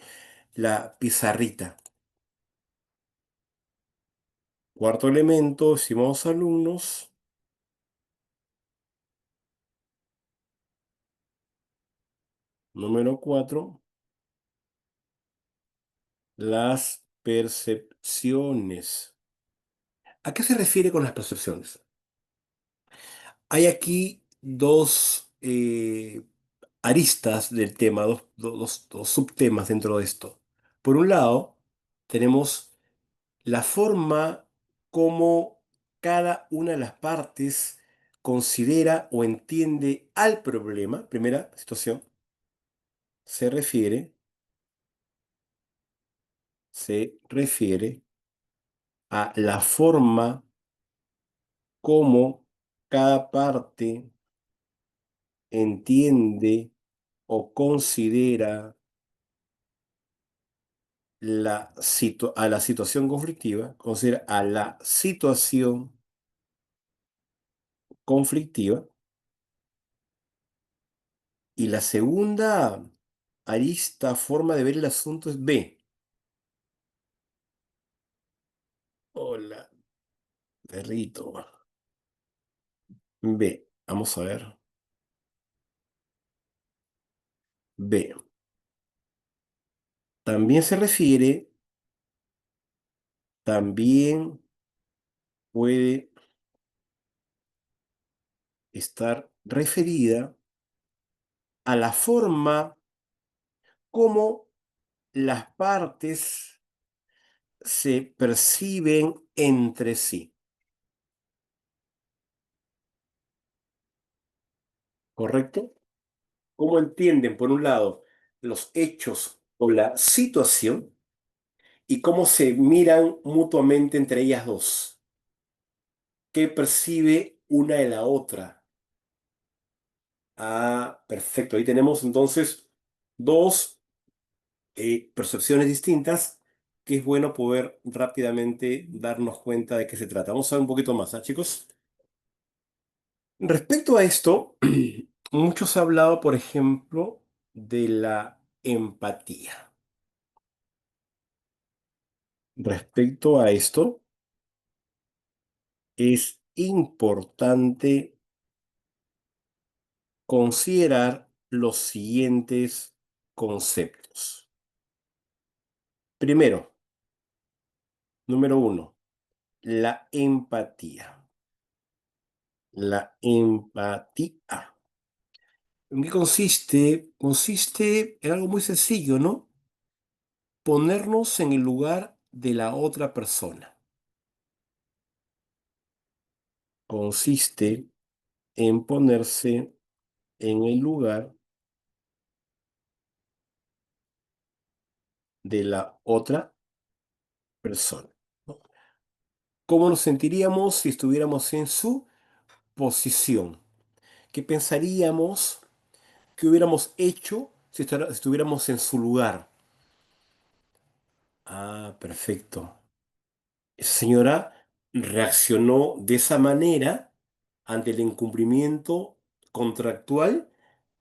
la pizarrita. Cuarto elemento, estimados alumnos, número 4, las percepciones. ¿A qué se refiere con las percepciones? Hay aquí dos aristas del tema, dos subtemas dentro de esto. Por un lado, tenemos la forma como cada una de las partes considera o entiende al problema, primera situación, se refiere, se refiere a la forma como cada parte entiende o considera a la situación conflictiva, considera a la situación conflictiva. Y la segunda arista, forma de ver el asunto es B. Hola, perrito. B. Vamos a ver. B. También se refiere, también puede estar referida a la forma como las partes se perciben entre sí. ¿Correcto? ¿Cómo entienden, por un lado, los hechos o la situación y cómo se miran mutuamente entre ellas dos? qué percibe una de la otra. Ah, perfecto. Ahí tenemos entonces dos percepciones distintas que es bueno poder rápidamente darnos cuenta de qué se trata. Vamos a ver un poquito más, ¿ah, chicos? Respecto a esto, muchos han hablado, por ejemplo, de la empatía. Respecto a esto, es importante considerar los siguientes conceptos. Primero, número uno, la empatía. La empatía. ¿En qué consiste? Consiste en algo muy sencillo, ¿no? Ponernos en el lugar de la otra persona. Consiste en ponerse en el lugar de la otra persona, ¿no? ¿Cómo nos sentiríamos si estuviéramos en su posición? ¿Qué pensaríamos que hubiéramos hecho si estuviéramos en su lugar? Ah, perfecto. Esa señora reaccionó de esa manera ante el incumplimiento contractual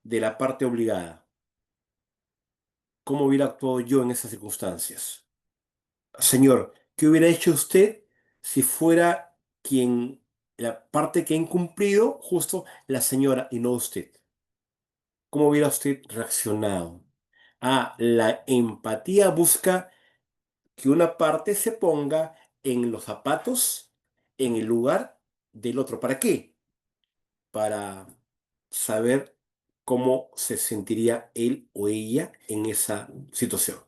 de la parte obligada. ¿Cómo hubiera actuado yo en esas circunstancias? Señor, ¿qué hubiera hecho usted si fuera quien, la parte que ha incumplido, justo la señora y no usted? ¿Cómo hubiera usted reaccionado? Ah, la empatía busca que una parte se ponga en los zapatos, en el lugar del otro. ¿Para qué? Para saber cómo se sentiría él o ella en esa situación.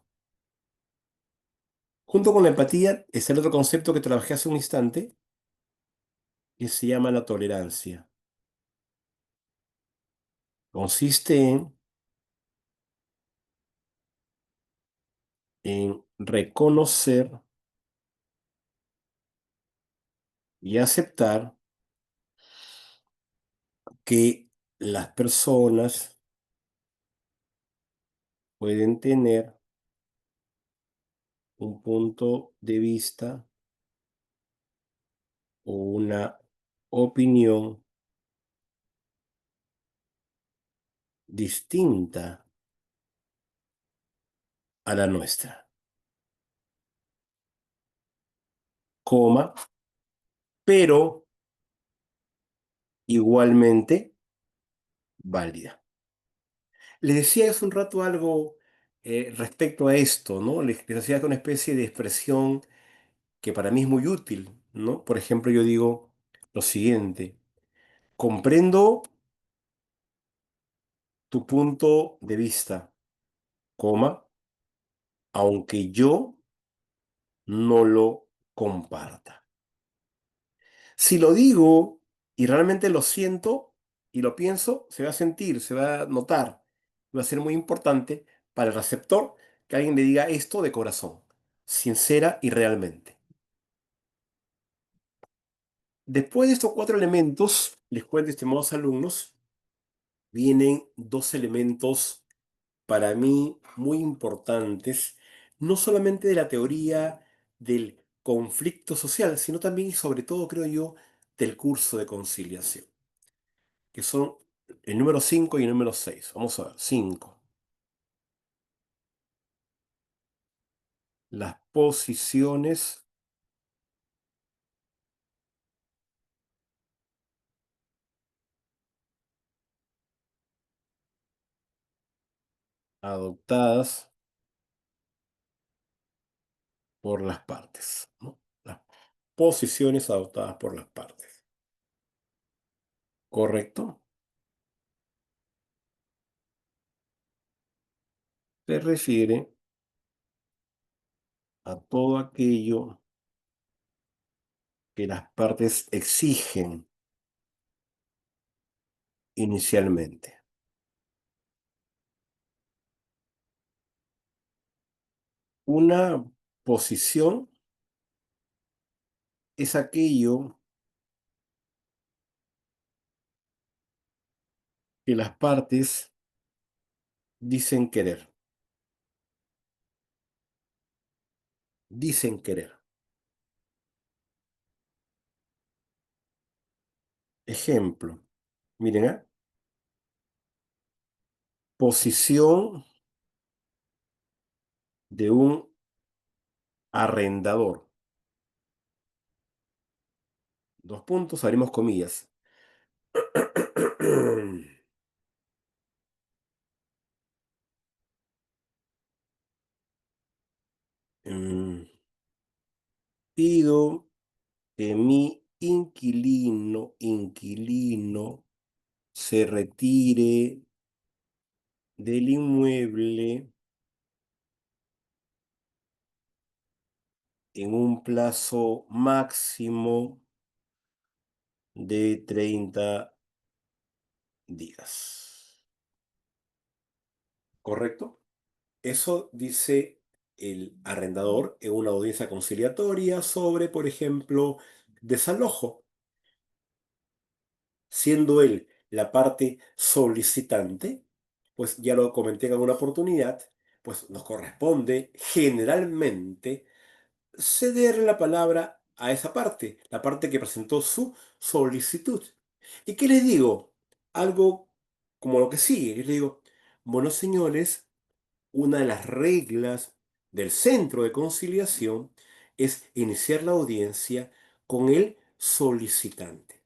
Junto con la empatía está el otro concepto que trabajé hace un instante, que se llama la tolerancia. Consiste en reconocer y aceptar que las personas pueden tener un punto de vista o una opinión distinta a la nuestra, coma, pero igualmente válida. Les decía hace un rato algo respecto a esto, ¿no? Les hacía una especie de expresión que para mí es muy útil, ¿no? Por ejemplo, yo digo lo siguiente: comprendo tu punto de vista, coma, aunque yo no lo comparta. Si lo digo y realmente lo siento y lo pienso, se va a sentir, se va a notar. Va a ser muy importante para el receptor que alguien me diga esto de corazón, sincera y realmente. Después de estos cuatro elementos, les cuento, estimados alumnos, vienen dos elementos para mí muy importantes, no solamente de la teoría del conflicto social, sino también y sobre todo, creo yo, del curso de conciliación, que son el número 5 y el número 6. Vamos a ver, 5. Las posiciones adoptadas por las partes, ¿no? Las posiciones adoptadas por las partes. ¿Correcto? Se refiere a todo aquello que las partes exigen inicialmente. Una posición es aquello que las partes dicen querer, dicen querer. Ejemplo, miren, posición de un arrendador. Dos puntos, abrimos comillas. Mm, Pido que mi inquilino se retire del inmueble en un plazo máximo de 30 días. ¿Correcto? Eso dice el arrendador en una audiencia conciliatoria sobre, por ejemplo, desalojo, siendo él la parte solicitante, pues ya lo comenté en alguna oportunidad, pues nos corresponde generalmente ceder la palabra a esa parte, la parte que presentó su solicitud. ¿Y qué les digo? Algo como lo que sigue. Les digo, bueno, señores, una de las reglas del centro de conciliación es iniciar la audiencia con el solicitante.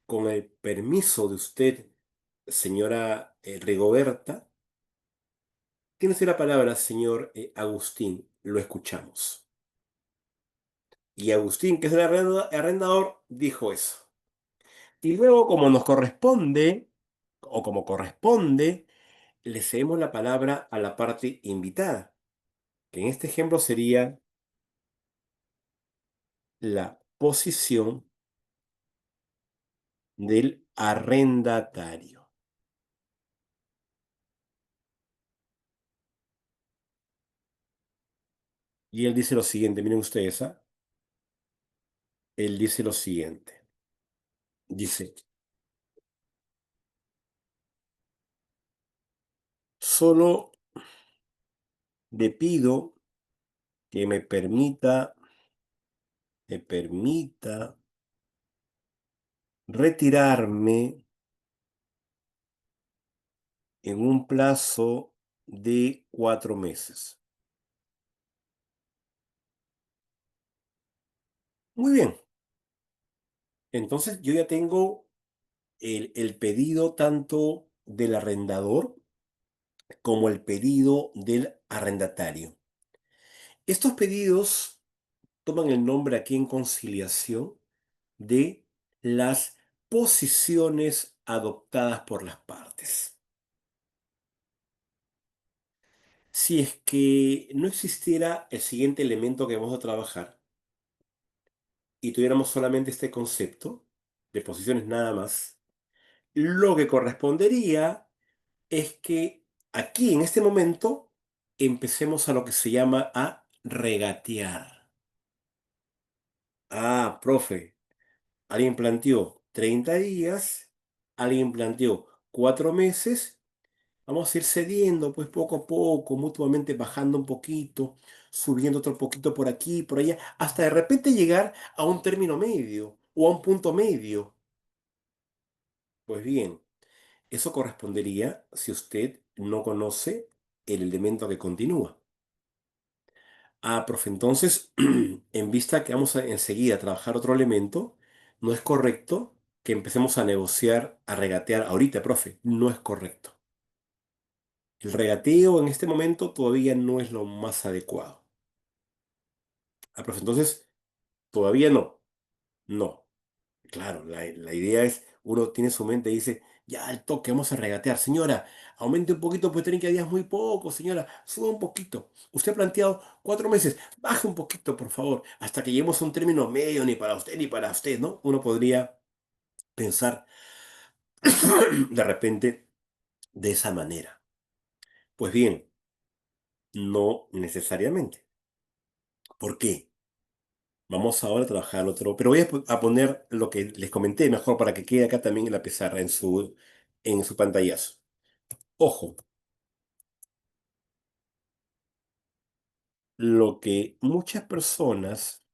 Con el permiso de usted, señora Rigoberta, tiene usted la palabra, señor Agustín. Lo escuchamos. Y Agustín, que es el arrendador, dijo eso. Y luego, como nos corresponde, o como corresponde, le cedemos la palabra a la parte invitada, que en este ejemplo sería la posición del arrendatario. Y él dice lo siguiente, miren ustedes, él dice lo siguiente. Dice, solo le pido que me permita retirarme en un plazo de 4 meses. Muy bien, entonces yo ya tengo el pedido tanto del arrendador como el pedido del arrendatario. Estos pedidos toman el nombre aquí en conciliación de las posiciones adoptadas por las partes. Si es que no existiera el siguiente elemento que vamos a trabajar y tuviéramos solamente este concepto de posiciones nada más, lo que correspondería es que aquí en este momento empecemos a lo que se llama a regatear. Ah, profe, alguien planteó 30 días, alguien planteó 4 meses. Vamos a ir cediendo, pues poco a poco, mutuamente bajando un poquito, subiendo otro poquito por aquí, por allá, hasta de repente llegar a un término medio o a un punto medio. Pues bien, eso correspondería si usted no conoce el elemento que continúa. Ah, profe, entonces, en vista que vamos a enseguida a trabajar otro elemento, no es correcto que empecemos a negociar, a regatear ahorita, profe. No es correcto. El regateo en este momento todavía no es lo más adecuado. Ah, profe, entonces, todavía no. No. Claro, la idea es, uno tiene su mente y dice, ya al toque vamos a regatear. Señora, aumente un poquito, pues 30 días muy poco, señora, suba un poquito. Usted ha planteado 4 meses, baje un poquito, por favor, hasta que lleguemos a un término medio, ni para usted, ¿no? Uno podría pensar de repente de esa manera. Pues bien, no necesariamente. ¿Por qué? Vamos ahora a trabajar otro, pero voy a poner lo que les comenté mejor para que quede acá también en la pizarra, en su en su pantallazo. Ojo, lo que muchas personas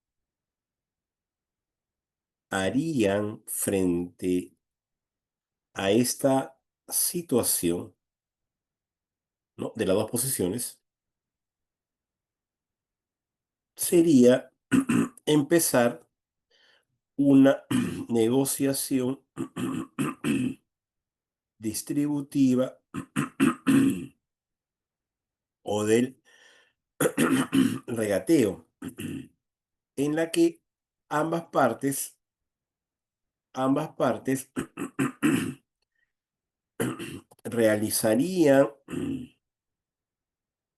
harían frente a esta situación, ¿no? De las dos posiciones, sería empezar una negociación distributiva o del regateo, en la que ambas partes, ambas partes realizarían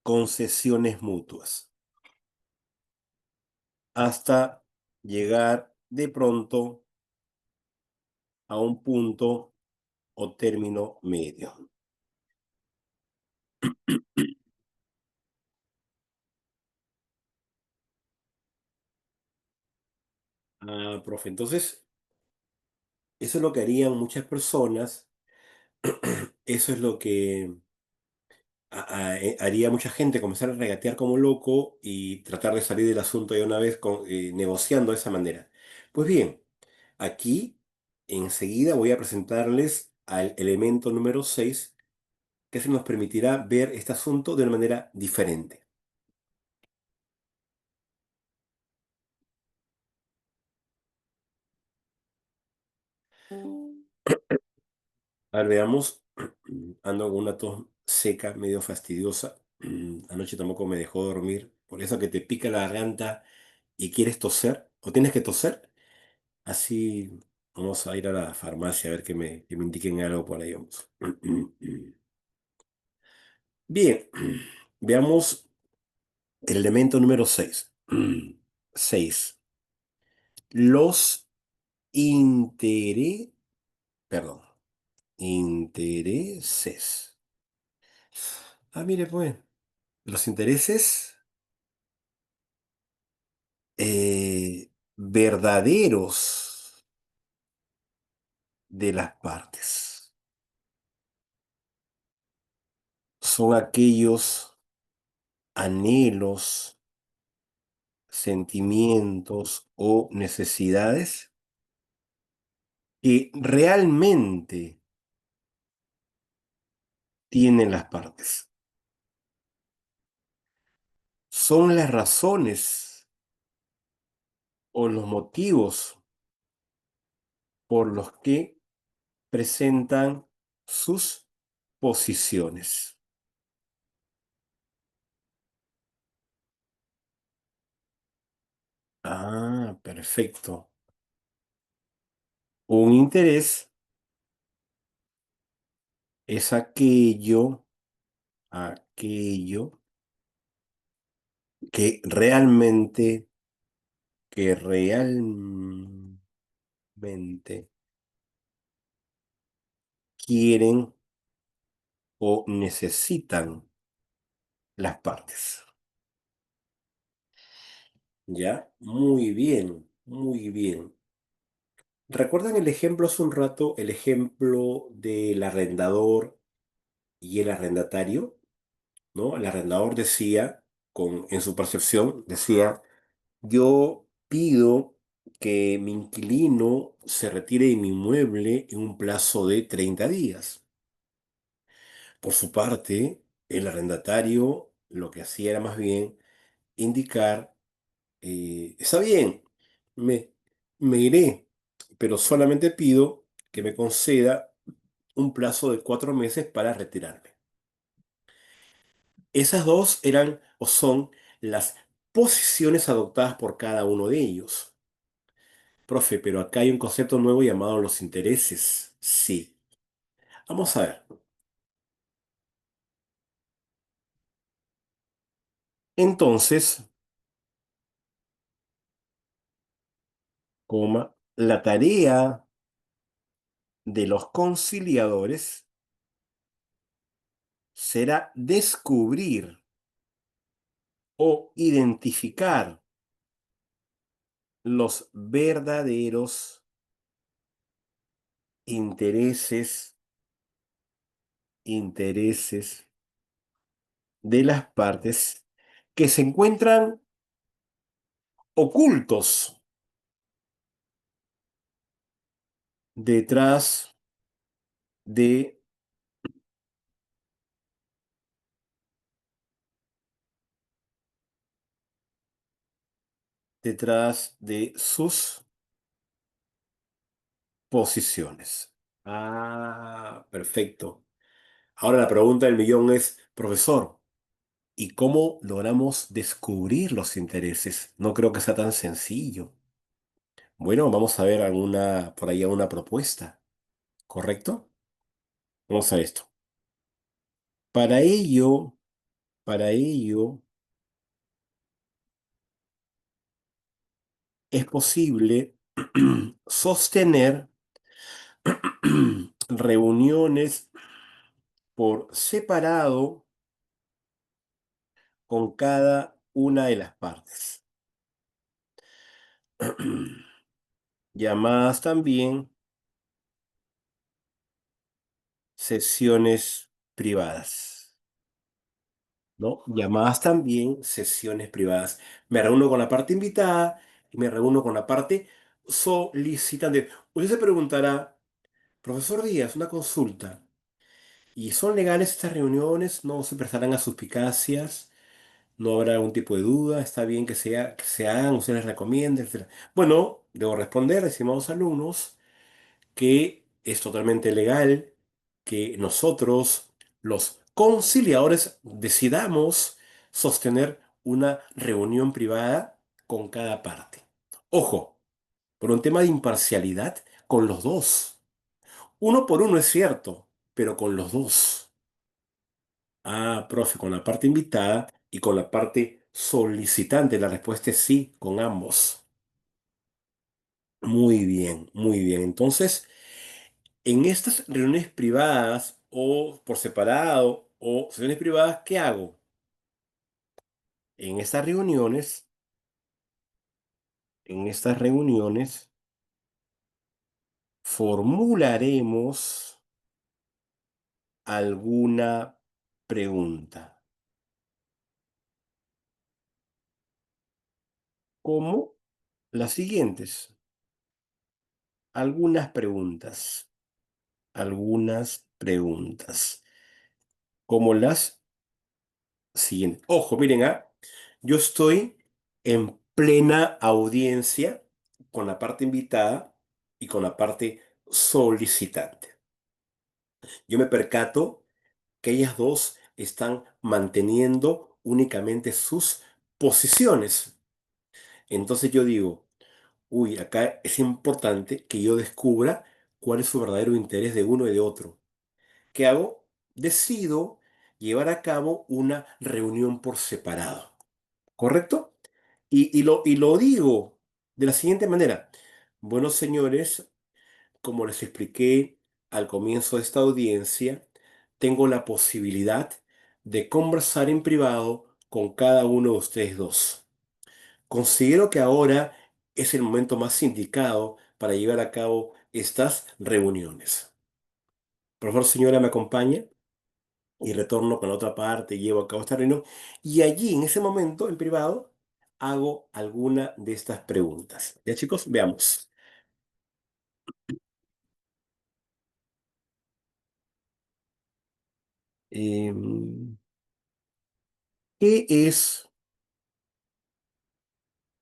concesiones mutuas hasta llegar de pronto a un punto o término medio. Ah, profe, entonces, eso es lo que harían muchas personas, eso es lo que haría mucha gente, comenzar a regatear como loco y tratar de salir del asunto de una vez negociando de esa manera. Pues bien, aquí enseguida voy a presentarles al elemento número 6 que se nos permitirá ver este asunto de una manera diferente. A ver, veamos. Ando con una tos seca, medio fastidiosa. Anoche tampoco me dejó dormir. Por eso que te pica la garganta y quieres toser, o tienes que toser. Así vamos a ir a la farmacia a ver que me indiquen algo por ahí. Vamos. Bien, veamos el elemento número 6. 6. Los intereses, perdón, intereses. Ah, mire, pues, los intereses verdaderos de las partes son aquellos anhelos, sentimientos o necesidades que realmente tienen las partes. Son las razones o los motivos por los que presentan sus posiciones. Ah, perfecto. Un interés es aquello que realmente quieren o necesitan las partes. ¿Ya? Muy bien, muy bien. ¿Recuerdan el ejemplo hace un rato, el ejemplo del arrendador y el arrendatario? ¿No? El arrendador decía, en su percepción, decía, yo pido que mi inquilino se retire de mi inmueble en un plazo de 30 días. Por su parte, el arrendatario lo que hacía era más bien indicar, está bien, me, me iré, pero solamente pido que me conceda un plazo de 4 meses para retirarme. Esas dos eran o son las posiciones adoptadas por cada uno de ellos. Profe, pero acá hay un concepto nuevo llamado los intereses. Sí. Vamos a ver. Entonces, la tarea de los conciliadores será descubrir o identificar los verdaderos intereses intereses de las partes que se encuentran ocultos detrás de, detrás de sus posiciones. Ah, perfecto. Ahora la pregunta del millón es, profesor, ¿y cómo logramos descubrir los intereses? No creo que sea tan sencillo. Bueno, vamos a ver alguna, por ahí alguna propuesta, ¿correcto? Vamos a esto. Para ello, para ello, es posible sostener reuniones por separado con cada una de las partes, llamadas también sesiones privadas, ¿no? Llamadas también sesiones privadas. Me reúno con la parte invitada y me reúno con la parte solicitante. Usted se preguntará, profesor Díaz, una consulta. ¿Y son legales estas reuniones? ¿No se prestarán a suspicacias? ¿No habrá algún tipo de duda? ¿Está bien que se hagan? ¿Usted les recomienda, etcétera? Bueno, debo responder, estimados alumnos, que es totalmente legal que nosotros, los conciliadores, decidamos sostener una reunión privada con cada parte. Ojo, por un tema de imparcialidad, con los dos. Uno por uno es cierto, pero con los dos. Ah, profe, con la parte invitada y con la parte solicitante. La respuesta es sí, con ambos. Muy bien, muy bien. Entonces, en estas reuniones privadas o por separado o sesiones privadas, ¿qué hago? En estas reuniones, en estas reuniones, formularemos alguna pregunta, como las siguientes. Algunas preguntas, algunas preguntas, como las siguientes. Ojo, miren, yo estoy en plena audiencia con la parte invitada y con la parte solicitante. Yo me percato que ellas dos están manteniendo únicamente sus posiciones. Entonces yo digo, uy, acá es importante que yo descubra cuál es su verdadero interés de uno y de otro. ¿Qué hago? Decido llevar a cabo una reunión por separado. ¿Correcto? Y lo digo de la siguiente manera. Bueno, señores, como les expliqué al comienzo de esta audiencia, tengo la posibilidad de conversar en privado con cada uno de ustedes dos. Considero que ahora es el momento más indicado para llevar a cabo estas reuniones. Por favor, señora, me acompaña y retorno con la otra parte, llevo a cabo esta reunión y allí, en ese momento, en privado, hago alguna de estas preguntas. Ya, chicos, veamos. Em, ¿Qué es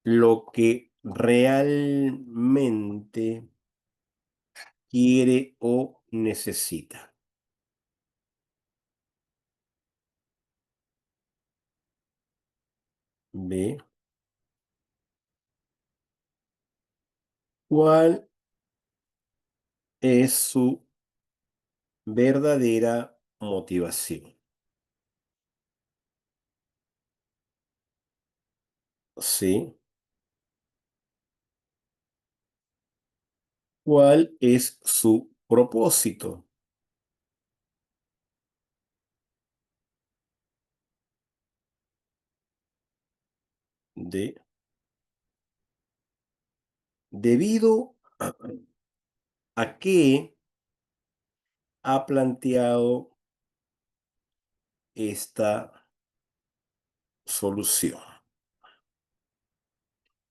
lo que realmente quiere o necesita? B. ¿Cuál es su verdadera motivación? C. ¿Cuál es su propósito? D. Debido a que ha planteado esta solución.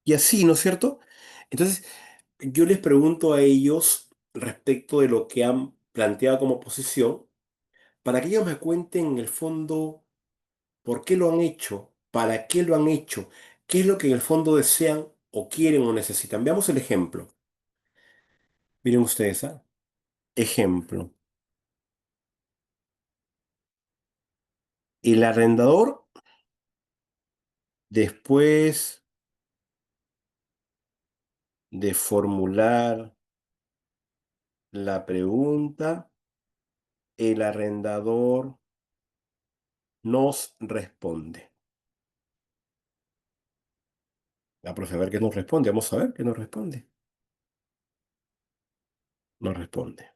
Y así, ¿no es cierto? Entonces, yo les pregunto a ellos respecto de lo que han planteado como posición, para que ellos me cuenten en el fondo por qué lo han hecho, para qué lo han hecho, qué es lo que en el fondo desean o quieren o necesitan. Veamos el ejemplo. Miren ustedes, ¿ah? Ejemplo. El arrendador, después de formular la pregunta, el arrendador nos responde. Profe, a ver qué nos responde. Vamos a ver qué nos responde. Nos responde.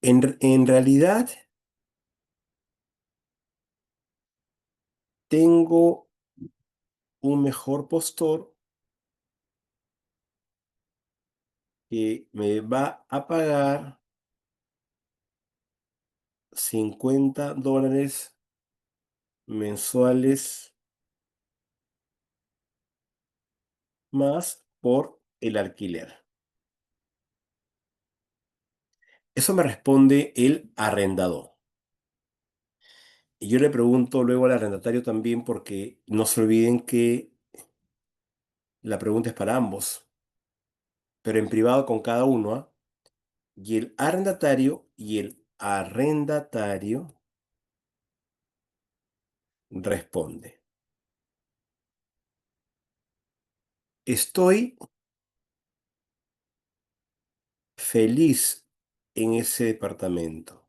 En realidad, tengo un mejor postor que me va a pagar $50 mensuales más por el alquiler. Eso me responde el arrendador. Y yo le pregunto luego al arrendatario también porque no se olviden que la pregunta es para ambos, pero en privado con cada uno, ¿ah? Y el arrendatario responde: estoy feliz en ese departamento,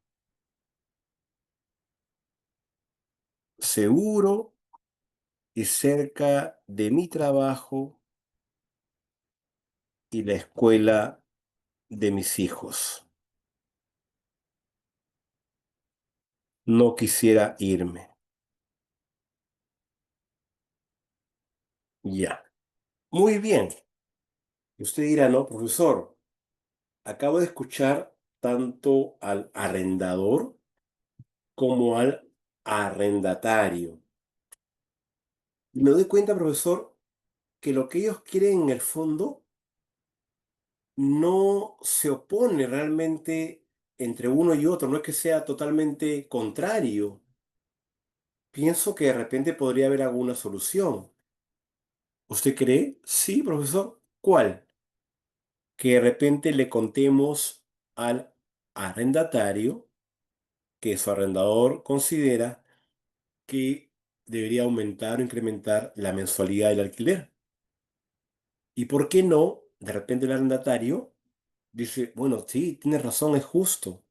seguro y cerca de mi trabajo y la escuela de mis hijos. No quisiera irme. Ya. Muy bien. Y usted dirá, no, profesor, acabo de escuchar tanto al arrendador como al arrendatario. Y me doy cuenta, profesor, que lo que ellos quieren en el fondo no se opone realmente entre uno y otro, no es que sea totalmente contrario. Pienso que de repente podría haber alguna solución. ¿Usted cree? Sí, profesor. ¿Cuál? Que de repente le contemos al arrendatario que su arrendador considera que debería aumentar o incrementar la mensualidad del alquiler. ¿Y por qué no? De repente el arrendatario dice, bueno, sí, tienes razón, es justo.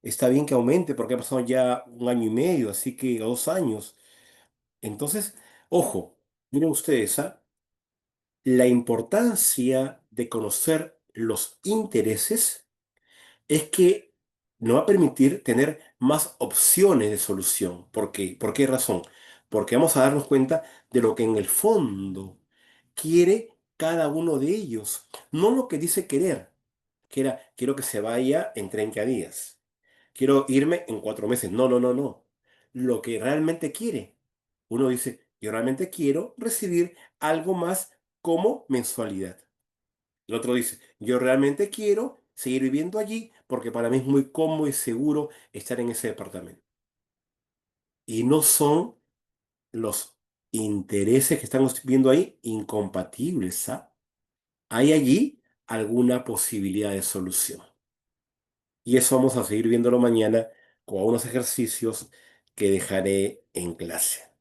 Está bien que aumente porque ha pasado ya 1 año y medio, así que 2 años. Entonces, ojo, miren ustedes, ¿ah? La importancia de conocer los intereses es que nos va a permitir tener más opciones de solución. ¿Por qué? ¿Por qué razón? Porque vamos a darnos cuenta de lo que en el fondo quiere cada uno de ellos, no lo que dice querer, que era, quiero que se vaya en 30 días, quiero irme en 4 meses. No, no, no, no. Lo que realmente quiere. Uno dice, yo realmente quiero recibir algo más como mensualidad. El otro dice, yo realmente quiero seguir viviendo allí porque para mí es muy cómodo y seguro estar en ese departamento. Y no son los intereses que estamos viendo ahí incompatibles, ¿ah? Hay allí alguna posibilidad de solución. Y eso vamos a seguir viéndolo mañana con unos ejercicios que dejaré en clase.